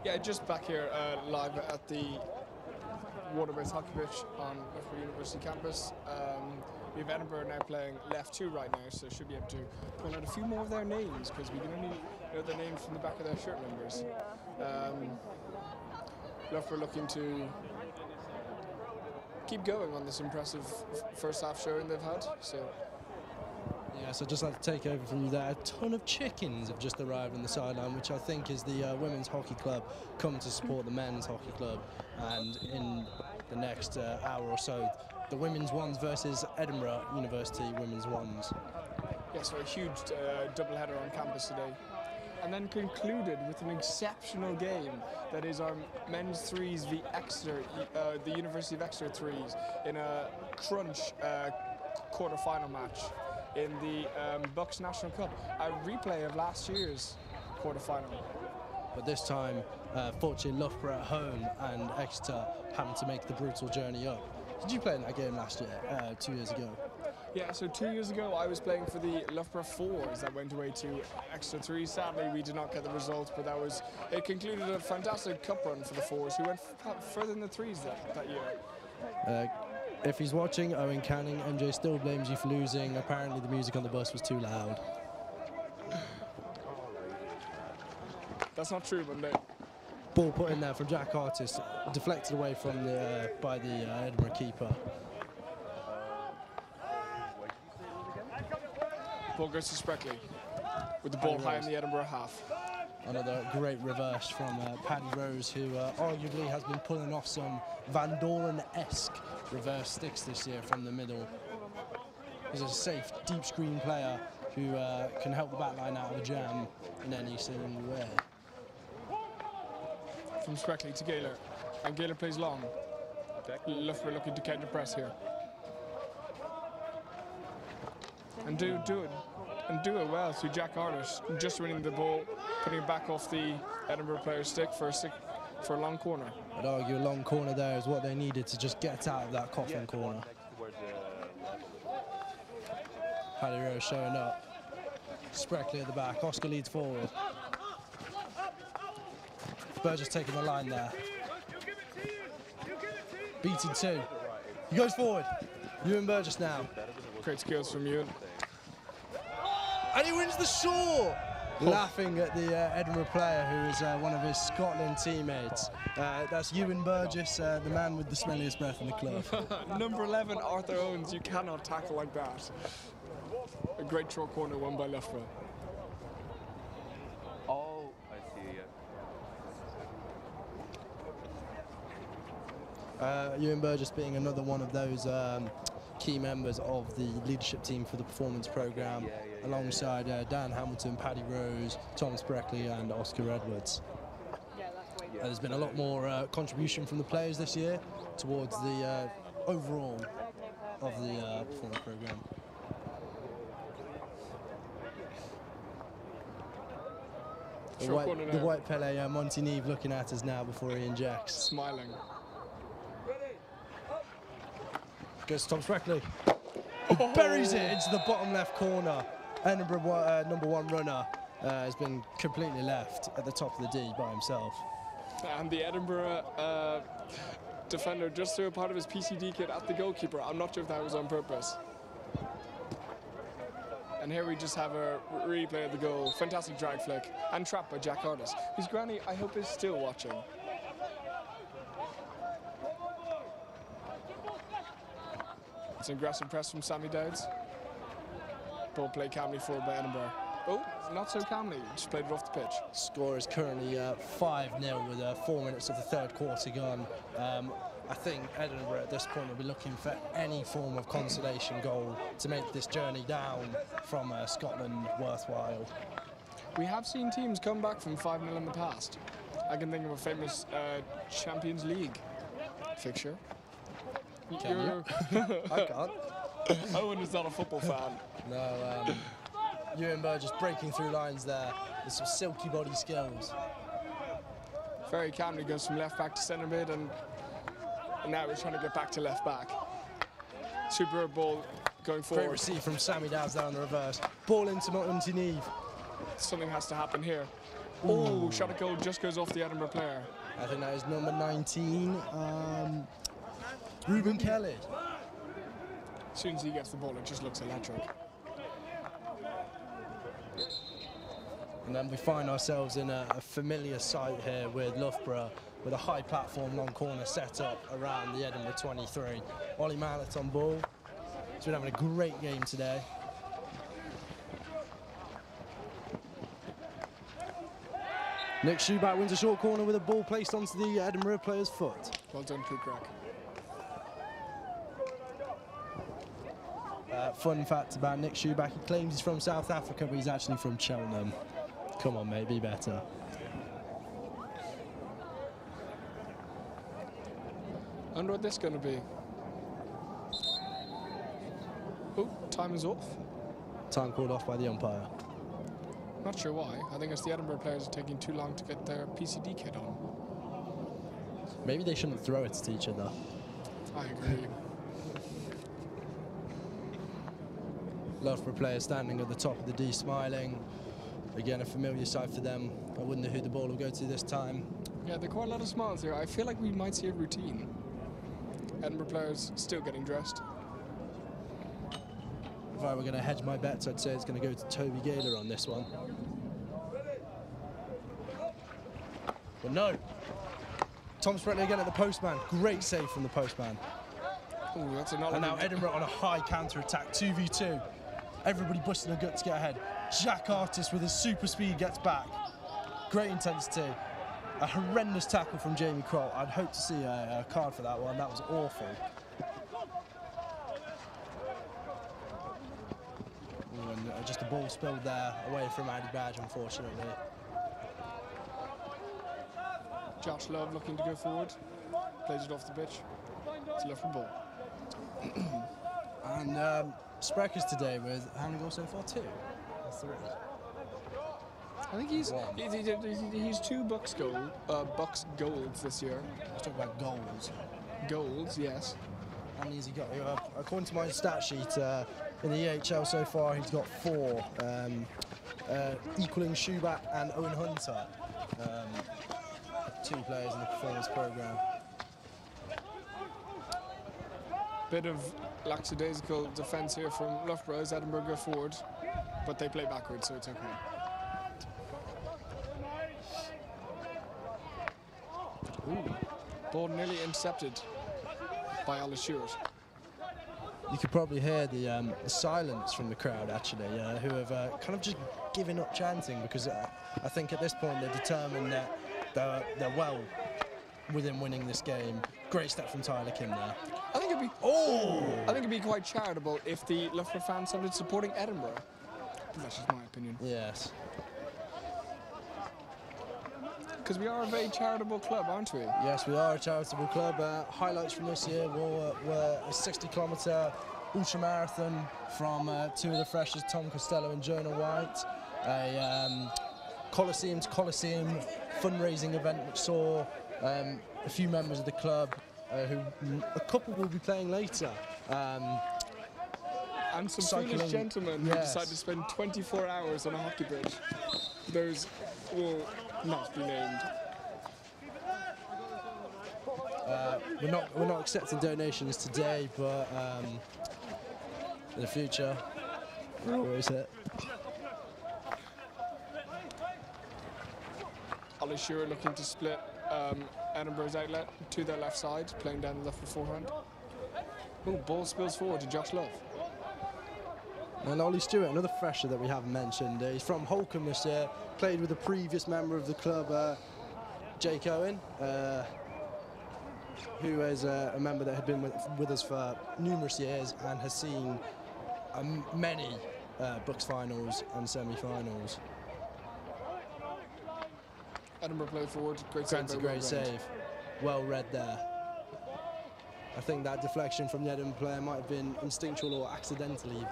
Yeah, just back here live at the water-based hockey pitch on Loughborough University campus. We have Edinburgh now playing left 2 right now, so should be able to pull out a few more of their names, because we can only know their names from the back of their shirt numbers. Loughborough looking to keep going on this impressive first half showing they've had. Yeah, so just like to take over from you there, a ton of chickens have just arrived on the sideline, which I think is the women's hockey club come to support the men's hockey club. And in the next hour or so, the women's ones versus Edinburgh University women's ones. Yeah, so a huge doubleheader on campus today. And then concluded with an exceptional game that is our men's threes v Exeter, the University of Exeter threes, in a crunch quarter-final match in the BUCS National Cup, a replay of last year's quarter-final. But this time, fortunately, Loughborough at home and Exeter having to make the brutal journey up. Did you play in that game last year, 2 years ago? Yeah, so 2 years ago I was playing for the Loughborough Fours that went away to Exeter 3. Sadly, we did not get the result, but it concluded a fantastic cup run for the Fours, who went further than the Threes that year. If he's watching, Owen Canning, MJ still blames you for losing. Apparently the music on the bus was too loud. That's not true, but no. Ball put in there from Jack Artist, deflected away from by the Edinburgh keeper. Ball goes to Spreckley with the ball high in the Edinburgh half. Another great reverse from Paddy Rose, who arguably has been pulling off some Van Doren-esque reverse sticks this year from the middle. He's a safe, deep screen player who can help the back line out of a jam in any single way. From Spreckley to Gaylor, and Gaylor plays long. Loughborough looking to counter press here. And do it well through Jack Artist, just winning the ball, putting it back off the Edinburgh player's stick for a long corner. I'd argue a long corner there is what they needed to just get out of that coffin corner. Paddy Rose showing up. Spreckley at the back. Oscar leads forward. Burgess taking the line there. Beating 2. He goes forward. Ewan Burgess now. Great skills from Ewan. And he wins the short! Laughing at the Edinburgh player who is one of his Scotland teammates. That's Ewan Burgess, the man with the smelliest breath in the club. Number 11, Arthur Owens. You cannot tackle like that. A great short corner won by Loughborough. Oh, I see, yeah. Ewan Burgess being another one of those key members of the leadership team for the performance programme, alongside Dan Hamilton, Paddy Rose, Tom Spreckley and Oscar Edwards. There's been a lot more contribution from the players this year towards the overall of the performance programme. The white Pele, Monty-Neve looking at us now before he injects. Smiling. Goes to Tom Spreckley. He buries it into the bottom left corner. Edinburgh number 1 runner has been completely left at the top of the D by himself. And the Edinburgh defender just threw a part of his PCD kit at the goalkeeper. I'm not sure if that was on purpose. And here we just have a replay of the goal. Fantastic drag flick and trap by Jack Artist, whose granny I hope is still watching. It's an aggressive press from Sammy Dowds. Ball play calmly forward by Edinburgh. Oh, not so calmly, just played it off the pitch. Score is currently 5-0 with 4 minutes of the third quarter gone. I think Edinburgh at this point will be looking for any form of consolation goal to make this journey down from Scotland worthwhile. We have seen teams come back from 5-0 in the past. I can think of a famous Champions League fixture. Can you? I can't. Owen is not a football fan. No, Ewan Burgess breaking through lines there with some silky body skills. Very calmly goes from left back to centre mid, and now we're trying to get back to left back. Superb ball going forward. Great receive from Sammy Dowds there on the reverse. Ball into Monty-Neve. something has to happen here. Oh, shot at goal just goes off the Edinburgh player. I think that is number 19, Ruben Kelly. As soon as he gets the ball, it just looks electric. And then we find ourselves in a familiar site here with Loughborough, with a high platform long corner set up around the Edinburgh 23. Ollie Mallet on ball. He's been having a great game today. Nick Schuback wins a short corner with a ball placed onto the Edinburgh player's foot. Well done, Kukrak. Fun fact about Nick Schuback, he claims he's from South Africa, but he's actually from Cheltenham. Come on, mate, be better. I wonder what this is going to be. Oh, time is off. Time called off by the umpire. Not sure why. I think it's the Edinburgh players are taking too long to get their PCD kit on. Maybe they shouldn't throw it at each other. I agree. Loughborough players standing at the top of the D smiling. Again, a familiar sight for them. I wonder who the ball will go to this time. Yeah, there are quite a lot of smiles here. I feel like we might see a routine. Edinburgh players still getting dressed. If I were going to hedge my bets, I'd say it's going to go to Toby Gaylor on this one. But no. Tom Spretney again at the postman. Great save from the postman. Oh, that's another. And now Edinburgh on a high counter-attack, 2v2. Everybody busting their gut to get ahead. Jacques Artis with his super speed gets back. Great intensity. A horrendous tackle from Jamie Kroll. I'd hope to see a card for that one. That was awful. Ooh, and just a ball spilled there away from Addy Badge, unfortunately. Josh Love looking to go forward. Plays it off the pitch. It's a Loughborough ball. And Spreckers today with how many goals so far? 2 or 3? I think he's 2 BUCS golds this year. Let's talk about goals. Goals, yes. How many has he got? According to my stat sheet, in the EHL so far, he's got 4, equaling Schuback and Owen Hunter, 2 players in the performance programme. Bit of lackadaisical defence here from Loughborough as Edinburgh go forward, but they play backwards, so it's okay. Ooh, ball nearly intercepted by LSUTV. You could probably hear the silence from the crowd, actually, who have kind of just given up chanting, because I think at this point they're determined that they're well within winning this game. Great step from Tyler Kim there. I think it'd be quite charitable if the Loughborough fans started supporting Edinburgh. That's just my opinion. Yes. Because we are a very charitable club, aren't we? Yes, we are a charitable club. Highlights from this year were a 60-kilometre ultramarathon from 2 of the freshers, Tom Costello and Jonah White. A Coliseum to Coliseum fundraising event which saw a few members of the club, a couple will be playing later. And some cycling, foolish gentlemen who decide to spend 24 hours on a hockey pitch. Those will not be named. We're not accepting donations today, but in the future, where is it? Ollie Shearer looking to split Edinburgh's outlet to their left side, playing down the left forehand. Oh, ball spills forward to Josh Love. And Ollie Stewart, another fresher that we haven't mentioned. He's from Holcombe this year, played with a previous member of the club, Jake Owen, who is a member that had been with us for numerous years and has seen many BUCS finals and semi-finals. Edinburgh play forward, great save. Grant's a great save, well read there. I think that deflection from the Edinburgh player might have been instinctual or accidental even.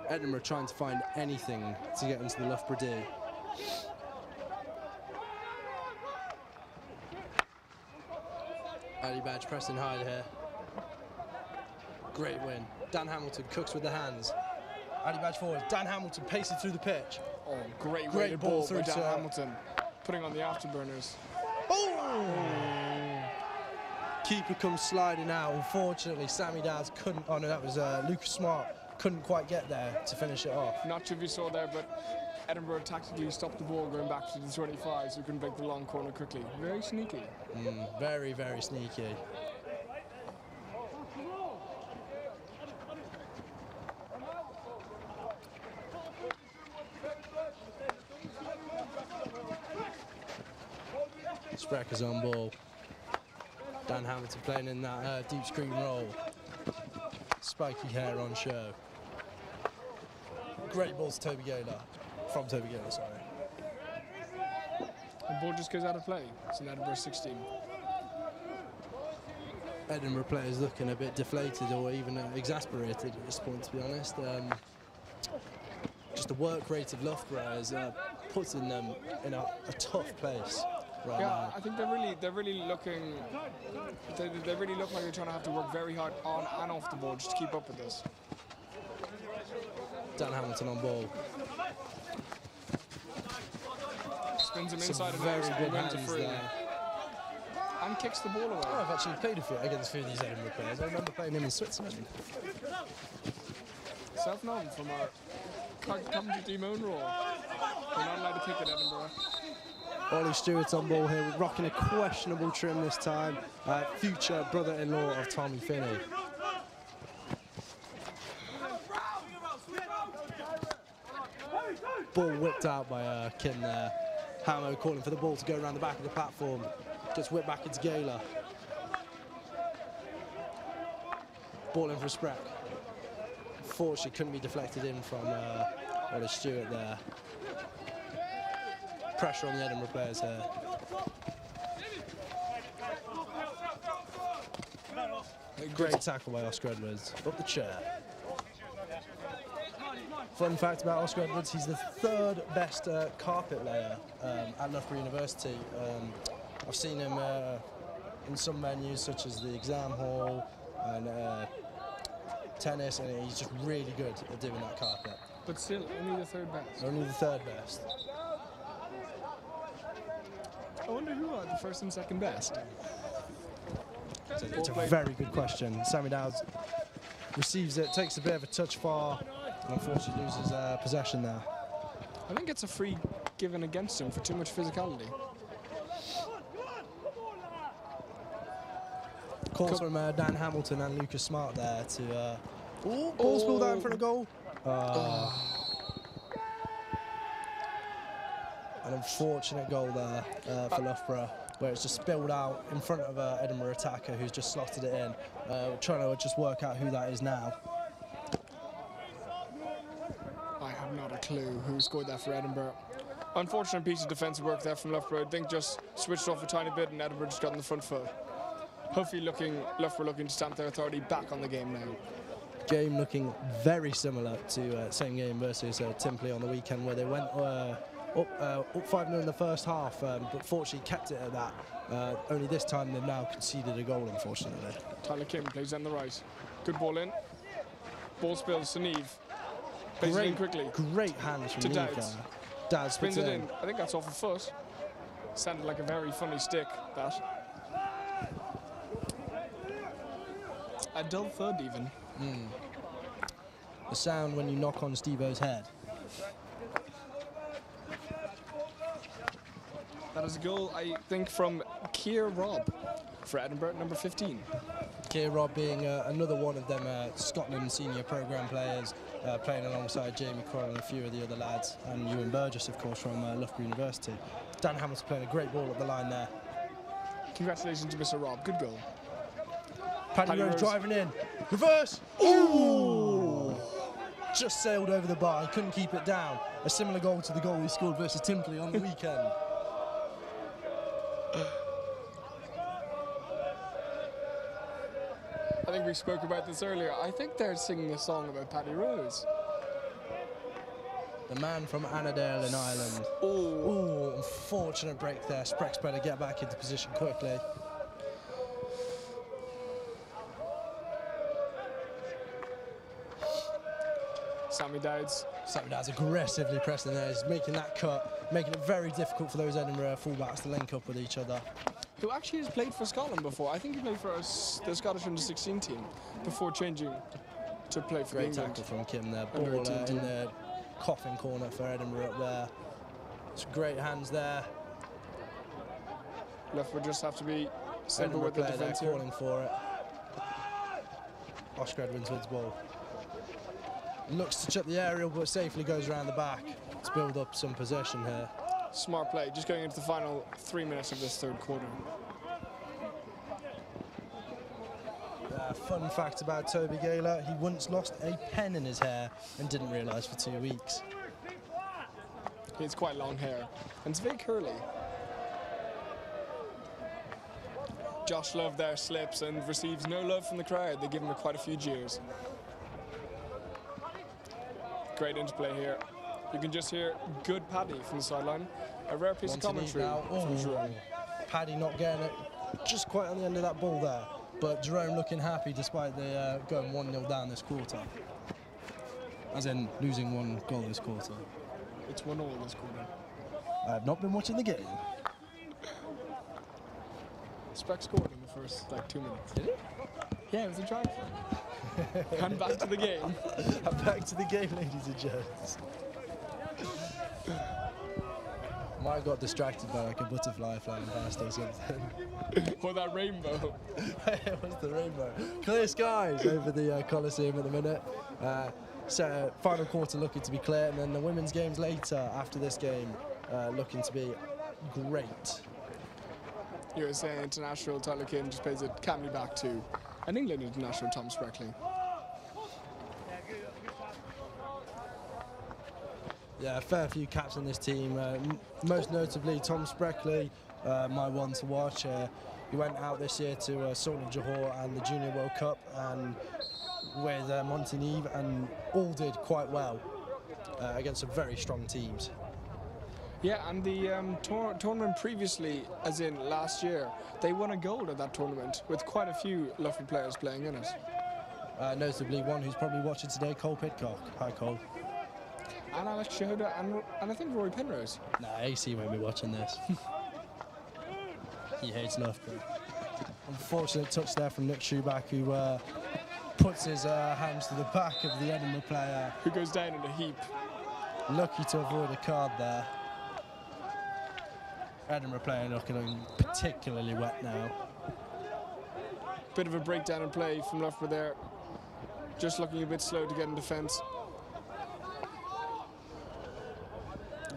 Edinburgh trying to find anything to get into the Loughborough D. Ali Badge pressing hard here. Great win. Dan Hamilton cooks with the hands. Addy Badge forward. Dan Hamilton pacing through the pitch. Oh, great Great ball ball through by Dan to Hamilton, putting on the afterburners. Oh! Keeper comes sliding out. Unfortunately, Sammy Dowds couldn't. Oh no, that was Lucas Smart. Couldn't quite get there to finish it off. Not sure if you saw there, but Edinburgh tactically stopped the ball going back to the 25, so we couldn't break the long corner quickly. Very sneaky. Very, very sneaky. Sprecker's on ball. Dan Hamilton playing in that deep screen role. Spiky hair on show. Great ball to Toby Gaylor. From Toby Gaylor, sorry. The ball just goes out of play. It's in Edinburgh 16. Edinburgh players looking a bit deflated or even exasperated at this point, to be honest. Just the work rate of Loughborough is putting them in a tough place right now. I think they're really looking. They really look like they're trying to have to work very hard on and off the ball just to keep up with this. Dan Hamilton on ball. Spins him inside and very out, good wins a hands free. there. And kicks the ball away. Oh, I've actually played against a few of these Edinburgh players. I remember playing him in Switzerland. Self-known from our commentary team own role. We're not allowed to kick at Edinburgh. Ollie Stewart's on ball here, rocking a questionable trim this time. Future brother-in-law of Tommy Finney. Ball whipped out by Kim there. Hamo calling for the ball to go around the back of the platform. Gets whipped back into Gaylor. Ball in for a Spreck. Unfortunately, couldn't be deflected in from Ollie Stewart there. Pressure on the Edinburgh players here. A great tackle by Oscar Edwards. Up the chair. Fun fact about Oscar Edwards, he's the third best carpet layer at Loughborough University. I've seen him in some venues such as the exam hall and tennis, and he's just really good at doing that carpet. But still, only the third best. Only the third best. I wonder who are the first and second best. It's a very good question. Sammy Dowds receives it, takes a bit of a touch far, and unfortunately loses possession there. I think it's a free given against him for too much physicality. Calls from Dan Hamilton and Lucas Smart there to... ball spilled out in front of goal. An unfortunate goal there for Loughborough, where it's just spilled out in front of an Edinburgh attacker who's just slotted it in. We're trying to just work out who that is now. I have not a clue who scored that for Edinburgh. Unfortunate piece of defensive work there from Loughborough. I think just switched off a tiny bit and Edinburgh just got on the front foot. Hopefully Loughborough looking to stamp their authority back on the game now. Game looking very similar to same game versus Timpley on the weekend, where they went up 5-0 in the first half, but fortunately kept it at that. Only this time they've now conceded a goal, unfortunately. Tyler Kim plays on the right. Good ball in. Ball spills to Neve. Plays it in quickly. Great hands from to Neve Dowds. there. Dowds spins it in. I think that's off a foot. Sounded like a very funny stick, that. A dull thud even. The sound when you knock on Steve-O's head. That is a goal, I think, from Keir Robb for Edinburgh, number 15. Keir Robb being another one of them Scotland senior programme players, playing alongside Jamie Crowell and a few of the other lads, and Ewan Burgess, of course, from Loughborough University. Dan Hamilton playing a great ball at the line there. Congratulations to Mr. Robb, good goal. Paddy Rose driving in. Reverse! Ooh! Just sailed over the bar, he couldn't keep it down. A similar goal to the goal he scored versus Timpley on the weekend. I think we spoke about this earlier. I think they're singing a song about Paddy Rose. The man from Annandale in Ireland. Oh, unfortunate break there. Spreck's better get back into position quickly. Sammy Dowds. Sammy Dowds aggressively pressing there. He's making that cut, making it very difficult for those Edinburgh fullbacks to link up with each other. Who actually has played for Scotland before. I think he played for the Scottish under-16 team before changing to play for Great England. tackle from Kim there. Ball Under-18 in the coffin corner for Edinburgh up there. It's great hands there. Loughborough just have to be simple Edinburgh with the player there defence here. calling for it. Oscar Edwards wins ball. Looks to chip the aerial, but safely goes around the back to build up some possession here. Smart play, just going into the final 3 minutes of this third quarter. Fun fact about Toby Gaylor, he once lost a pen in his hair and didn't realise for 2 weeks. He has quite long hair, and it's very curly. Josh Love there slips and receives no love from the crowd. They give him quite a few jeers. Great interplay here. You can just hear good Paddy from the sideline. A rare piece of commentary from Jerome. Paddy not getting it just quite on the end of that ball there, but Jerome looking happy despite the going 1-0 down this quarter. As in losing 1 goal this quarter. It's 1-1 this quarter. I have not been watching the game. Speck scored in the first 2 minutes. Did he? Yeah, it was a try. And back to the game. And back to the game, ladies and gents. Might have got distracted by like a butterfly flying past or something. Or that rainbow. It was the rainbow. Clear skies over the Coliseum at the minute. So final quarter looking to be clear, and then the women's games later after this game looking to be great. USA international Tyler Kim just pays it calmly back to an England international Tom Spreckley. Yeah, a fair few caps in this team. Most notably Tom Spreckley, my one to watch. He went out this year to Sultan of Johor and the Junior World Cup, and with Montenegro, and all did quite well against some very strong teams. Yeah, and the tournament previously, as in last year, they won a gold at that tournament with quite a few Loughborough players playing in it. Notably one who's probably watching today, Cole Pidcock. Hi, Cole. And Alex Shahoda and I think Rory Penrose. Nah, AC won't be watching this. He hates Loughborough. Unfortunate touch there from Nick Schuback, who puts his hands to the back of the Edinburgh player. Who goes down in a heap. Lucky to avoid a card there. Edinburgh player looking particularly wet now. Bit of a breakdown in play from Loughborough there. Just looking a bit slow to get in defence.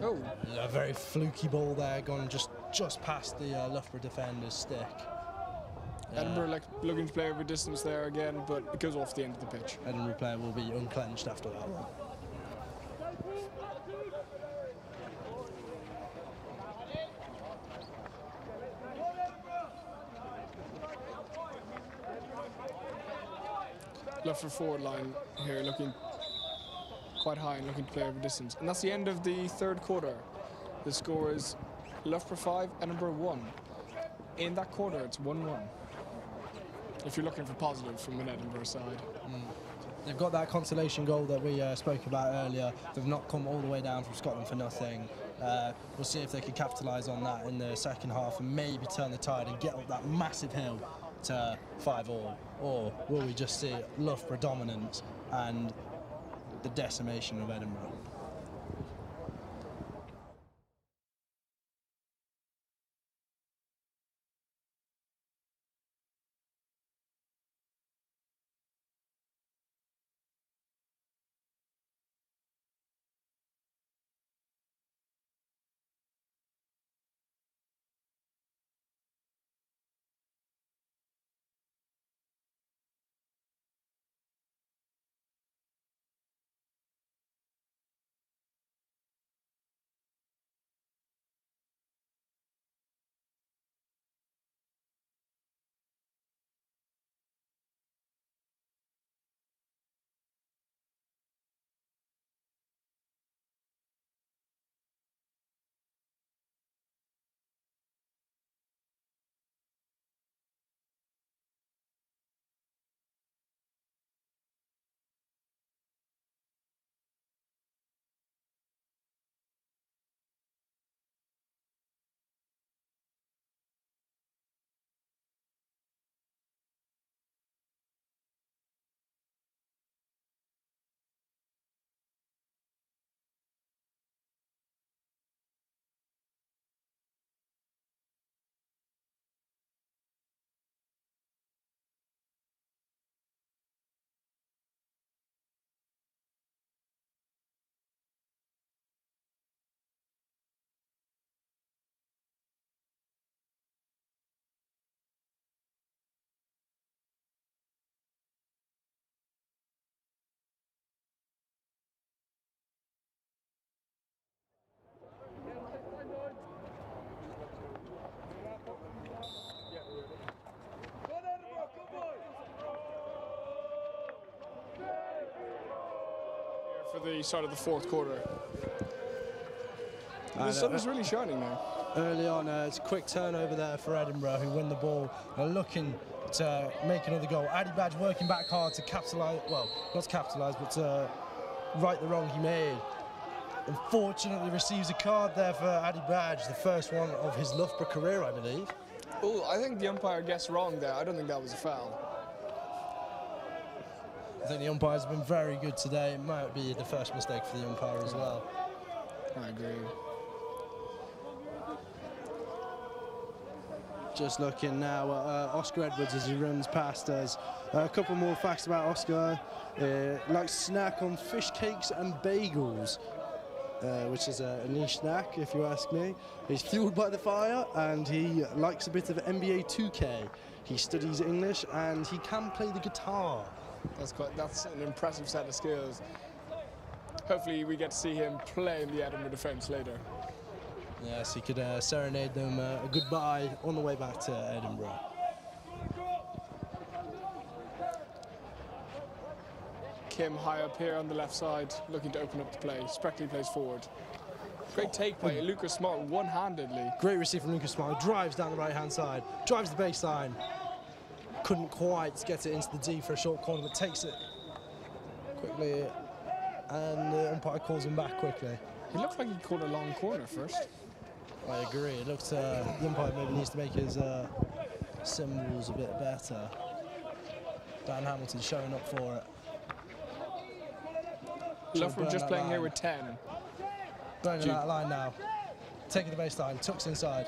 Oh. A very fluky ball there, gone just past the Loughborough defender's stick. Edinburgh looking to play over distance there again, but it goes off the end of the pitch. Edinburgh player will be unclenched after that one. Loughborough forward line here looking quite high and looking to play over distance. And that's the end of the third quarter. The score is Loughborough 5, Edinburgh 1. In that quarter, it's 1-1. If you're looking for positive from an Edinburgh side. They've got that consolation goal that we spoke about earlier. They've not come all the way down from Scotland for nothing. We'll see if they can capitalise on that in the second half and maybe turn the tide and get up that massive hill to 5-all. Or will we just see Loughborough dominance and the decimation of Edinburgh? for the start of the fourth quarter. The And, sun is really shining now. Early on, it's a quick turnover there for Edinburgh, who win the ball. They're looking to make another goal. EDINBURGH working back hard to capitalise, well, not to capitalise, but to right the wrong he made. Unfortunately, receives a card there for EDINBURGH, the first one of his Loughborough career, I believe. Oh, I think the umpire guessed wrong there. I don't think that was a foul. I think the umpires have been very good today. It might be the first mistake for the umpire as well. I agree. Just looking now at Oscar Edwards as he runs past us. A couple more facts about Oscar. Likes to snack on fish cakes and bagels, which is a niche snack if you ask me. He's fueled by the fire and he likes a bit of NBA 2K. He studies English and he can play the guitar. That's an impressive set of skills. Hopefully we get to see him play in the Edinburgh defence later. Yes, he could serenade them a goodbye on the way back to Edinburgh. Kim high up here on the left side, looking to open up the play. Spreckley plays forward. Great take by Lucas Smart one-handedly. Great receive from Lucas Smart. Drives down the right-hand side, drives the baseline. Couldn't quite get it into the D for a short corner, but takes it quickly, and the umpire calls him back quickly. He looked like he caught a long corner first. I agree. It looks the umpire maybe needs to make his symbols a bit better. Dan Hamilton showing up for it. Loughborough just playing here with 10. Burning that line now. Taking the baseline, tucks inside.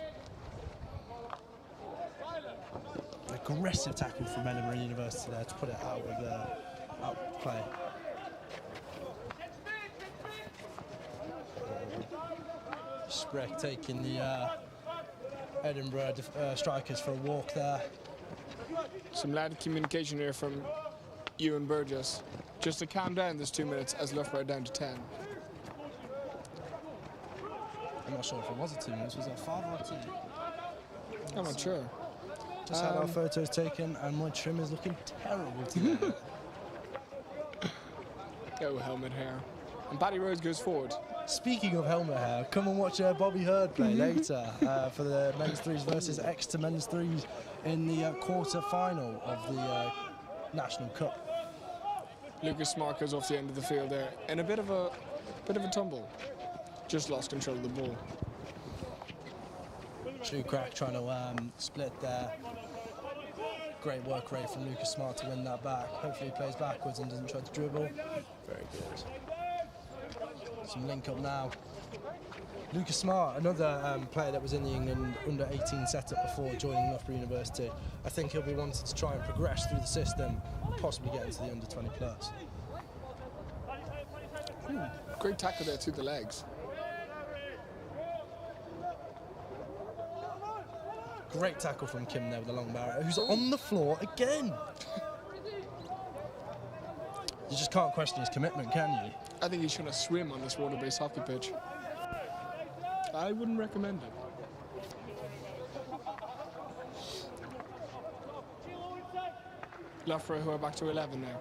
Aggressive tackle from Edinburgh University there to put it out of play. Spreck taking the Edinburgh strikers for a walk there. Some loud communication here from Ewan Burgess. Just to calm down this 2 minutes as Loughborough are down to 10. I'm not sure if it was a 2 minutes. Was it 5 or 2? I'm not sure. Just had our photos taken and my trim is looking terrible today. Oh, helmet hair. And Paddy Rhodes goes forward. Speaking of helmet hair, come and watch Bobby Hurd play later for the men's threes versus Exeter men's threes in the quarter-final of the National Cup. Lucas Smart goes off the end of the field there in a bit of a tumble. Just lost control of the ball. True crack trying to split there. Great work rate from Lucas Smart to win that back. Hopefully he plays backwards and doesn't try to dribble. Very good. Some link up now. Lucas Smart, another player that was in the England under-18 setup before joining Loughborough University. I think he'll be wanting to try and progress through the system, possibly get into the under-20 plus. Great tackle there to the legs. Great tackle from Kim there with the long barrier, who's on the floor again. You just can't question his commitment, can you? I think he's trying to swim on this water-based hockey pitch. I wouldn't recommend it. Loughborough, who are back to 11 now.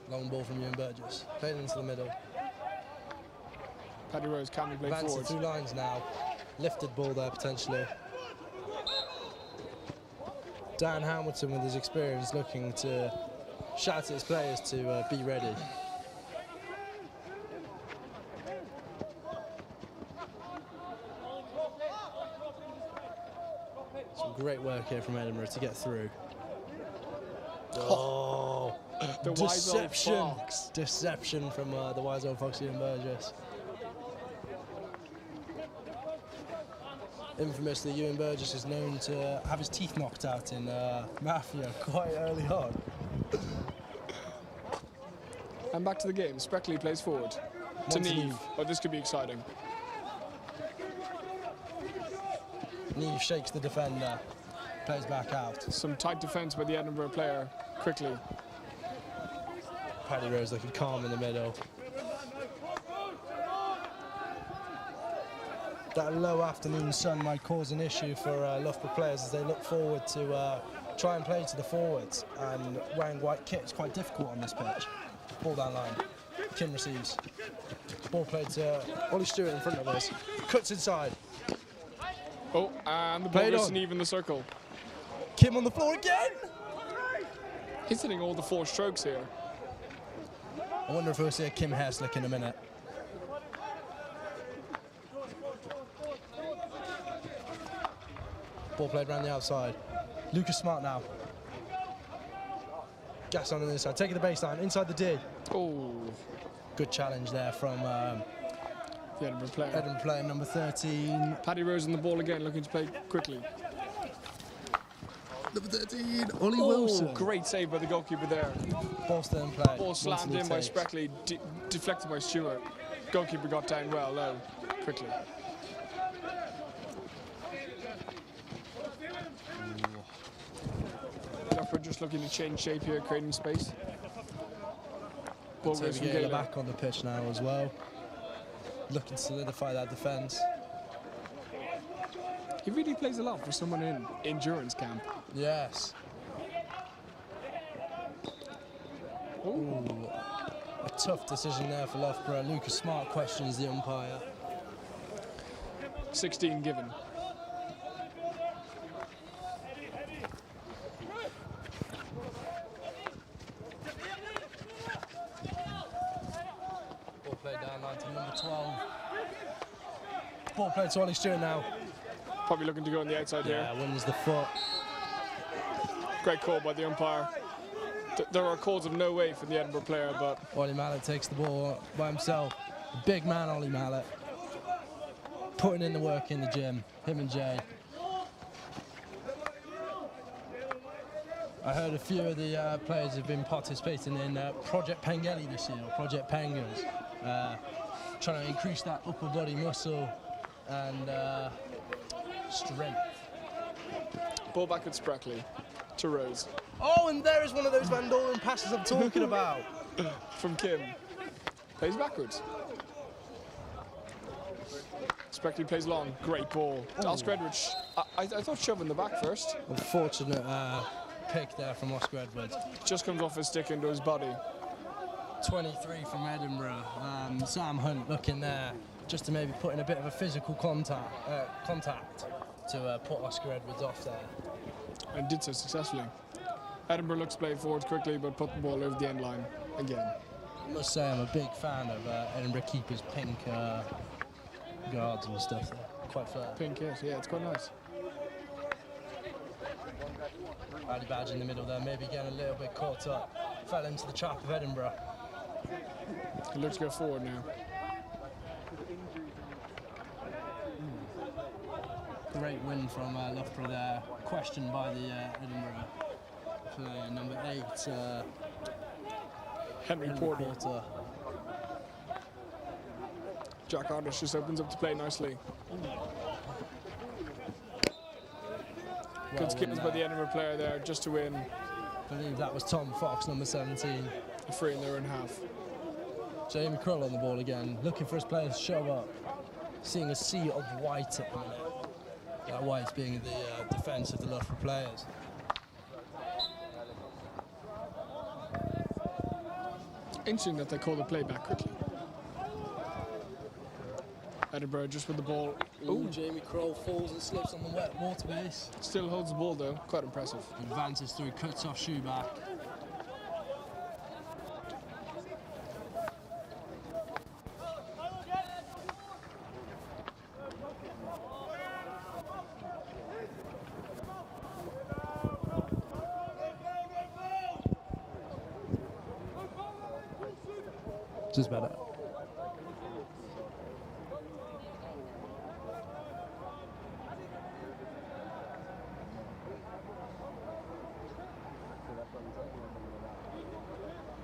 Long ball from Ewan Burgess, played into the middle. Paddy Rose can be played Advancing forward. through lines now. Lifted ball there potentially. Dan Hamilton with his experience looking to shout at his players to be ready. Some great work here from Edinburgh to get through. Oh, the deception! Wise old Fox. Deception from the wise old Fox Ewan Burgess. Infamously, Ewan Burgess is known to have his teeth knocked out in Mafia quite early on. And back to the game. Spreckley plays forward to Neve. Oh, this could be exciting. Neve shakes the defender, plays back out. Some tight defence by the Edinburgh player. Quickly. Paddy Rose looking calm in the middle. That low afternoon sun might cause an issue for Loughborough players as they look forward to try and play to the forwards. And wearing white kit is quite difficult on this pitch. Ball down line. Kim receives. Ball played to Ollie Stewart in front of us. Cuts inside. Oh, and the ball Played isn't on. even the circle. Kim on the floor again. He's hitting all the 4 strokes here. I wonder if we'll see a Kim hair slick in a minute. Ball played around the outside. Lucas Smart now. Gas on the inside, taking the baseline, inside the D. Oh, Good challenge there from the Edinburgh player. Edinburgh player number 13. Paddy Rose on the ball again, looking to play quickly. Number 13, Ollie Oh, Wilson. great save by the goalkeeper there. Ball still in play. Ball slammed in by takes. Spreckley, deflected by Stewart. Goalkeeper got down well, low, quickly. Loughborough just looking to change shape here, creating space. Ball goes from Tavigaila Gaylor. back on the pitch now as well. Looking to solidify that defence. He really plays a lot for someone in endurance camp. Yes. Ooh. A tough decision there for Loughborough. Lucas Smart questions the umpire. 16 given. Ball played down line to number 12. Ball played to Ollie Stewart now. Probably looking to go on the outside here. Yeah, wins the foot. Great call by the umpire. There are calls of no way for the Edinburgh player, but Ollie Mallet takes the ball by himself. Big man Ollie Mallet. Putting in the work in the gym, him and Jay. I heard a few of the players have been participating in Project Pengelly this year, or Project Pengas. Trying to increase that upper body muscle and strength. ball back at Spreckley to Rose. Oh, and there is one of those Van Doren passes I'm talking about. From Kim. Plays backwards. Spreckley plays long. Great ball. Oscar Edwards. I thought shove in the back first. Unfortunate pick there from Oscar Edwards. Just comes off his stick into his body. 23 from Edinburgh. Sam Hunt looking there just to maybe put in a bit of a physical contact to put Oscar Edwards off there. And did so successfully. Edinburgh looks to play forwards quickly, but put the ball over the end line again. I must say I'm a big fan of Edinburgh keepers' pink guards and stuff there. Quite fair. Pink kit, yeah, it's quite nice. Ali Badge in the middle there, maybe getting a little bit caught up. Fell into the trap of Edinburgh. He looks to go forward now. Great win from Loughborough there. Questioned by the Edinburgh player, number 8, Henry Porter. Jack Ardish just opens up to play nicely. Good skills by the Edinburgh player there just to win. I believe that was Tom Fox, number 17. A free in their own half. Jamie Krull on the ball again, looking for his players to show up. Seeing a sea of white at the minute. That white being the defence of the Loughborough players. Interesting that they call the play back quickly. Edinburgh just with the ball. Ooh, Jamie Krull falls and slips on the wet water base. Still holds the ball though, quite impressive. Advances through, cuts off shoe back. Just better.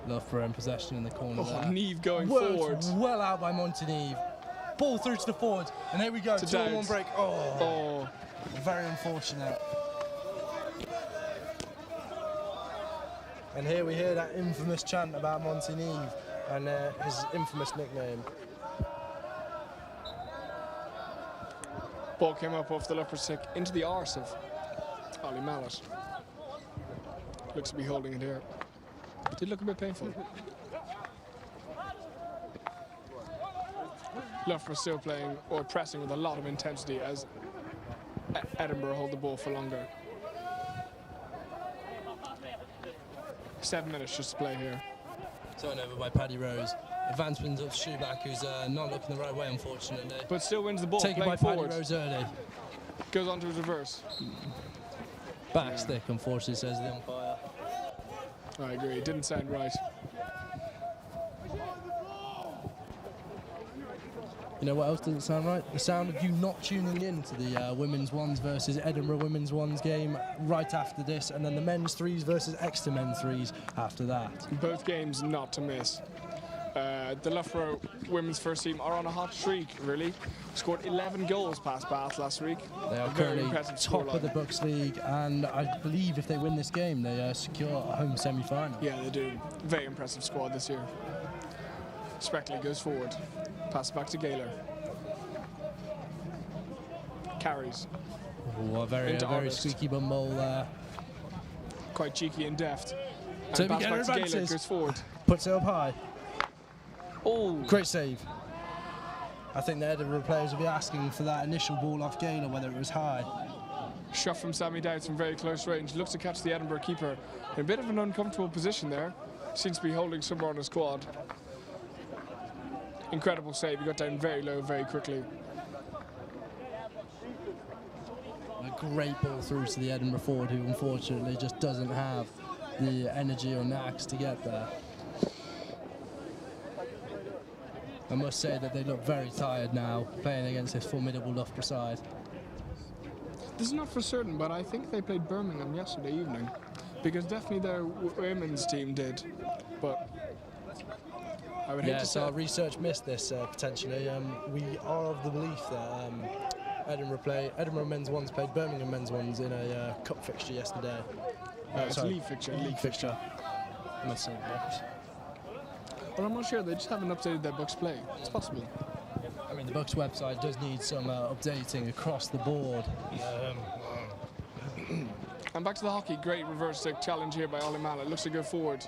Loughborough in possession in the corner there. Neve going Worked forward. well out by Monteneve. Ball through to the forwards, and here we go. To 2-on-1 Dowds. break. Oh, Very unfortunate. And here we hear that infamous chant about Monteneve and his infamous nickname. ball came up off the Loughborough stick into the arse of Ollie Mallet. Looks to be holding it here. Did look a bit painful. Loughborough still playing or pressing with a lot of intensity as Edinburgh hold the ball for longer. 7 minutes just to play here. Turn over by Paddy Rose. Advancement of Schuback, who's not looking the right way, unfortunately. But still wins the ball. Taken by forward. Paddy Rose early. Goes on to his reverse. Back stick, unfortunately, says the umpire. I agree. It didn't sound right. You know what else doesn't sound right? The sound of you not tuning in to the women's ones versus Edinburgh women's ones game right after this, and then the men's threes versus Exeter men's threes after that. Both games not to miss. The Loughborough women's first team are on a hot streak, really. Scored 11 goals past Bath last week. They are currently top of the BUCS League, and I believe if they win this game, they secure a home semi-final. Yeah, they do. Very impressive squad this year. Speckley goes forward. Pass back to Gaylor. Carries. Ooh, a very squeaky bumble. Quite cheeky and deft. And Toby pass Gaylor back to Gaylor, advances. goes forward. Puts it up high. Oh, Great save. I think the Edinburgh players will be asking for that initial ball off Gaylor, whether it was high. shot from Sammy Dowds from very close range. Looks to catch the Edinburgh keeper in a bit of an uncomfortable position there. Seems to be holding somewhere on his quad. Incredible save. He got down very low very quickly. A great ball through to the Edinburgh forward, who unfortunately just doesn't have the energy or knacks to get there. I must say that they look very tired now, playing against this formidable Loughborough side. This is not for certain, but I think they played Birmingham yesterday evening, because definitely their women's team did. But I would hate to say our research missed this potentially. We are of the belief that Edinburgh men's ones played Birmingham men's ones in a cup fixture yesterday. it's a league fixture. League fixture. I must say BUCS. But I'm not sure. They just haven't updated their BUCS play. It's possible. I mean, the BUCS website does need some updating across the board. And back to the hockey. Great reverse stick challenge here by Ollie Mallet. Looks to go forward.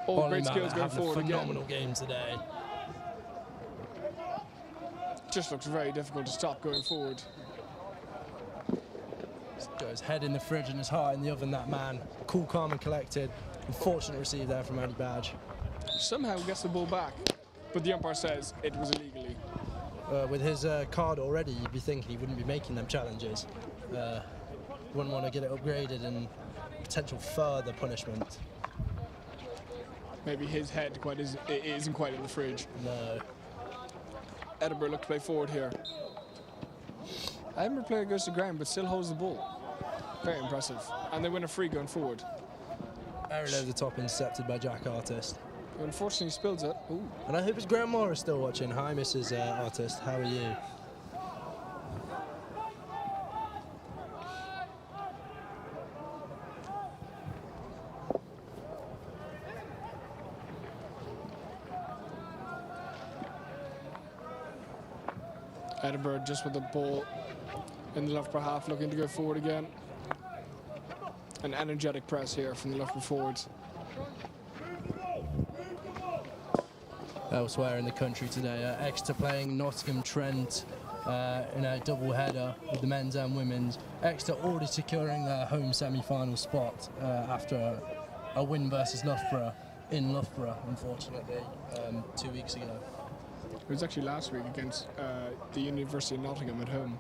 All great skills going forward again. Phenomenal game today. Just looks very difficult to stop going forward. Goes head in the fridge and his heart in the oven, that man. Cool, calm and collected. Unfortunate receive there from Andy Badge. Somehow gets the ball back, but the umpire says it was illegally. With his card already, you'd be thinking he wouldn't be making them challenges. Wouldn't want to get it upgraded and potential further punishment. Maybe his head isn't quite in the fridge. No. Edinburgh look to play forward here. Edinburgh player goes to ground but still holds the ball. Very impressive. And they win a free going forward. Very over the top, intercepted by Jack Artist. Who unfortunately spills it. Ooh. And I hope his grandma is still watching. Hi, Mrs. Artist. How are you? Edinburgh just with the ball in the Loughborough half, looking to go forward again. An energetic press here from the Loughborough forwards. Elsewhere in the country today, Exeter playing Nottingham Trent in a double header with the men's and women's. Exeter already securing their home semi-final spot after a win versus Loughborough in Loughborough, unfortunately, 2 weeks ago. It was actually last week against the University of Nottingham at home.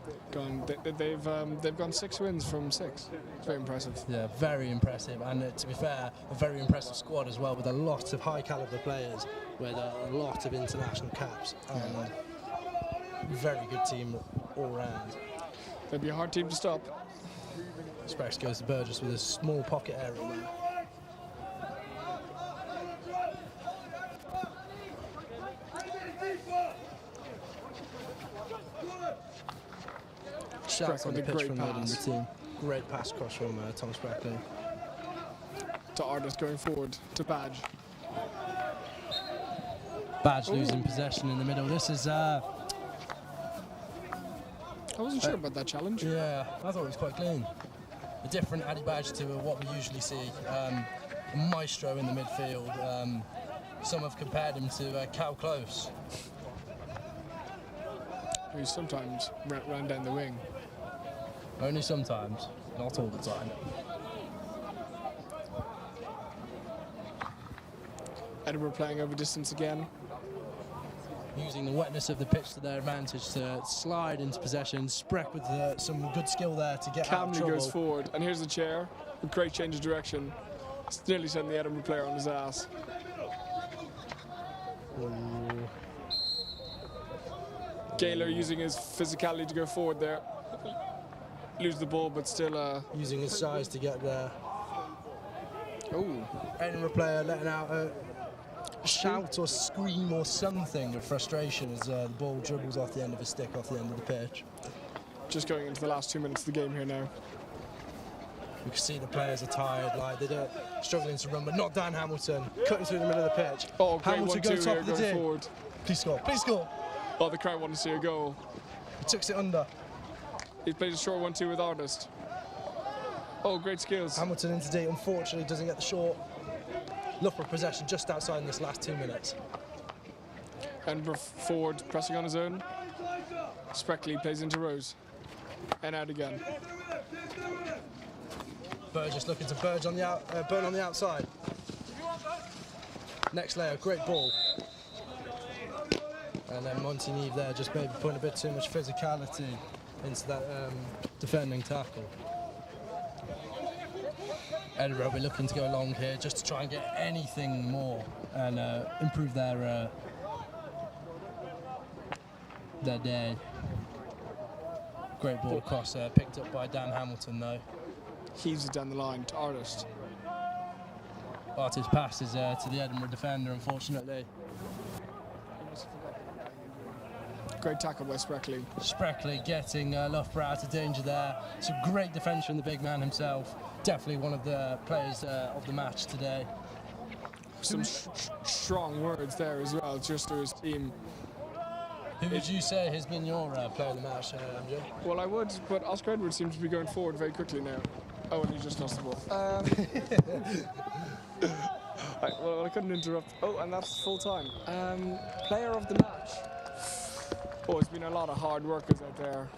They've gone 6 wins from 6. It's very impressive. Yeah, very impressive, and to be fair, a very impressive squad as well, with a lot of high caliber players, with a lot of international caps, and very good team all round. They'd be a hard team to stop. Specs goes to Burgess with a small pocket area there. Shouts on the pitch from the Edinburgh team. Great pass across from Tom Speckley. To Artist going forward to Badge. Badge losing possession in the middle. This is... I wasn't sure about that challenge. Yeah, I thought it was quite clean. A different Addy Badge to what we usually see. A maestro in the midfield. Some have compared him to Cal Close. who sometimes ran down the wing. Only sometimes, not all the time. Edinburgh playing over distance again. Using the wetness of the pitch to their advantage to slide into possession. Spreck with some good skill there to get out of Calmly trouble. goes forward, and here's the chair. A great change of direction. It's nearly sending the Edinburgh player on his ass. Gaylor using his physicality to go forward there. Lose the ball, but still... Using his size to get there. Oh, Edinburgh player letting out a shout or scream or something of frustration as the ball dribbles off the end of his stick, off the end of the pitch. just going into the last 2 minutes of the game here now. You can see the players are tired, like they're struggling to run, but not Dan Hamilton, cutting through the middle of the pitch. Oh, great Hamilton 1-2 goes top here of the going dig. forward. Please score, please score. Oh, the crowd want to see a goal. He tucks it under. He plays a short 1-2 with Artist. Oh, great skills. Hamilton into D, unfortunately doesn't get the short. Loughborough possession just outside in this last 2 minutes. And forward pressing on his own. Spreckley plays into Rose. And out again. Burgess looking to Burge on the Burn on the outside. Next layer, great ball. And then Montigny there just maybe putting a bit too much physicality into that defending tackle. Edinburgh will be looking to go long here just to try and get anything more and improve their day. Great ball across there, picked up by Dan Hamilton though. Heaves it down the line to Artist. Artist passes to the Edinburgh defender, unfortunately. Great tackle by Spreckley. Spreckley getting Loughborough out of danger there. Some great defence from the big man himself. Definitely one of the players of the match today. Some strong words there as well, just to his team. Who would you say has been your player of the match, Andrew? Well, I would, but Oscar Edwards seems to be going forward very quickly now. Oh, and he just lost the ball. Right, well, I couldn't interrupt. Oh, and that's full time. Player of the match. Oh, it's been a lot of hard workers out there.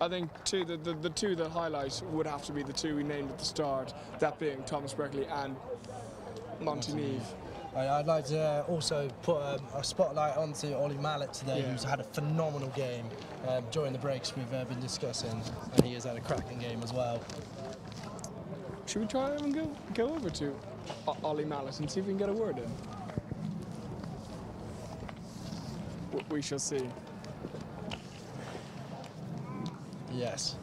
I think the two that highlight would have to be the two we named at the start, that being Thomas Spreckley and Montigny. I'd like to also put a spotlight onto Ollie Mallet today, who's had a phenomenal game during the breaks we've been discussing, and he has had a cracking game as well. Should we try and go over to Ollie Mallet and see if we can get a word in? We shall see. Yes.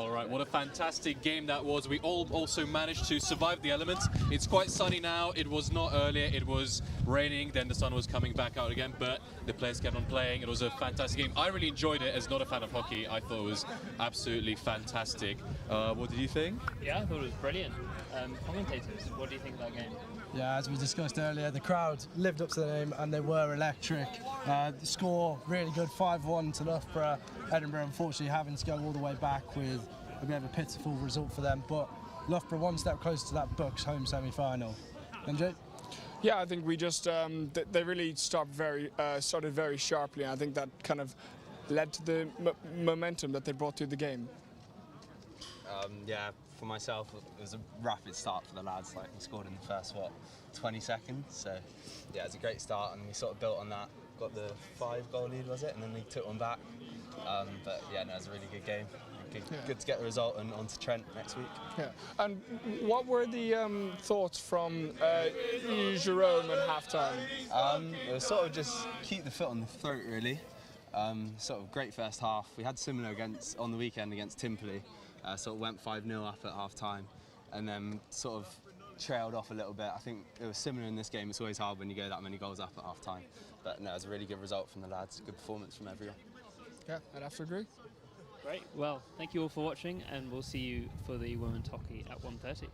All right, what a fantastic game that was. We all also managed to survive the elements. It's quite sunny now. It was not earlier. It was raining. Then the sun was coming back out again, but the players kept on playing. It was a fantastic game. I really enjoyed it. As not a fan of hockey, I thought it was absolutely fantastic. What did you think? Yeah, I thought it was brilliant. Commentators, what do you think of that game? Yeah, as we discussed earlier, the crowd lived up to the name and they were electric. The score really good, 5-1 to Loughborough. Edinburgh unfortunately having to go all the way back with a bit of a pitiful result for them, but Loughborough one step closer to that BUCS home semi-final. MJ? Yeah, I think we just they really started very sharply, and I think that kind of led to the momentum that they brought to the game. Yeah, for myself, it was a rapid start for the lads. Like, we scored in the first 20 seconds. So yeah, it was a great start, and we sort of built on that. Got the 5-goal lead, was it? And then we took one back. But yeah, no, it was a really good game. Good to get the result and on to Trent next week. Yeah. And what were the thoughts from Jerome at halftime? It was sort of just keep the foot on the throat, really. Sort of great first half. We had similar on the weekend against Timperley. Sort of went 5-0 up at half time, and then sort of trailed off a little bit. I think it was similar in this game. It's always hard when you go that many goals up at half time. But no, it was a really good result from the lads. Good performance from everyone. Yeah, I'd have to agree. Great. Well, thank you all for watching, and we'll see you for the women's hockey at 1:30.